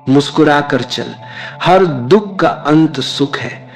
मुस्कुरा कर चल, हर दुख का अंत सुख है।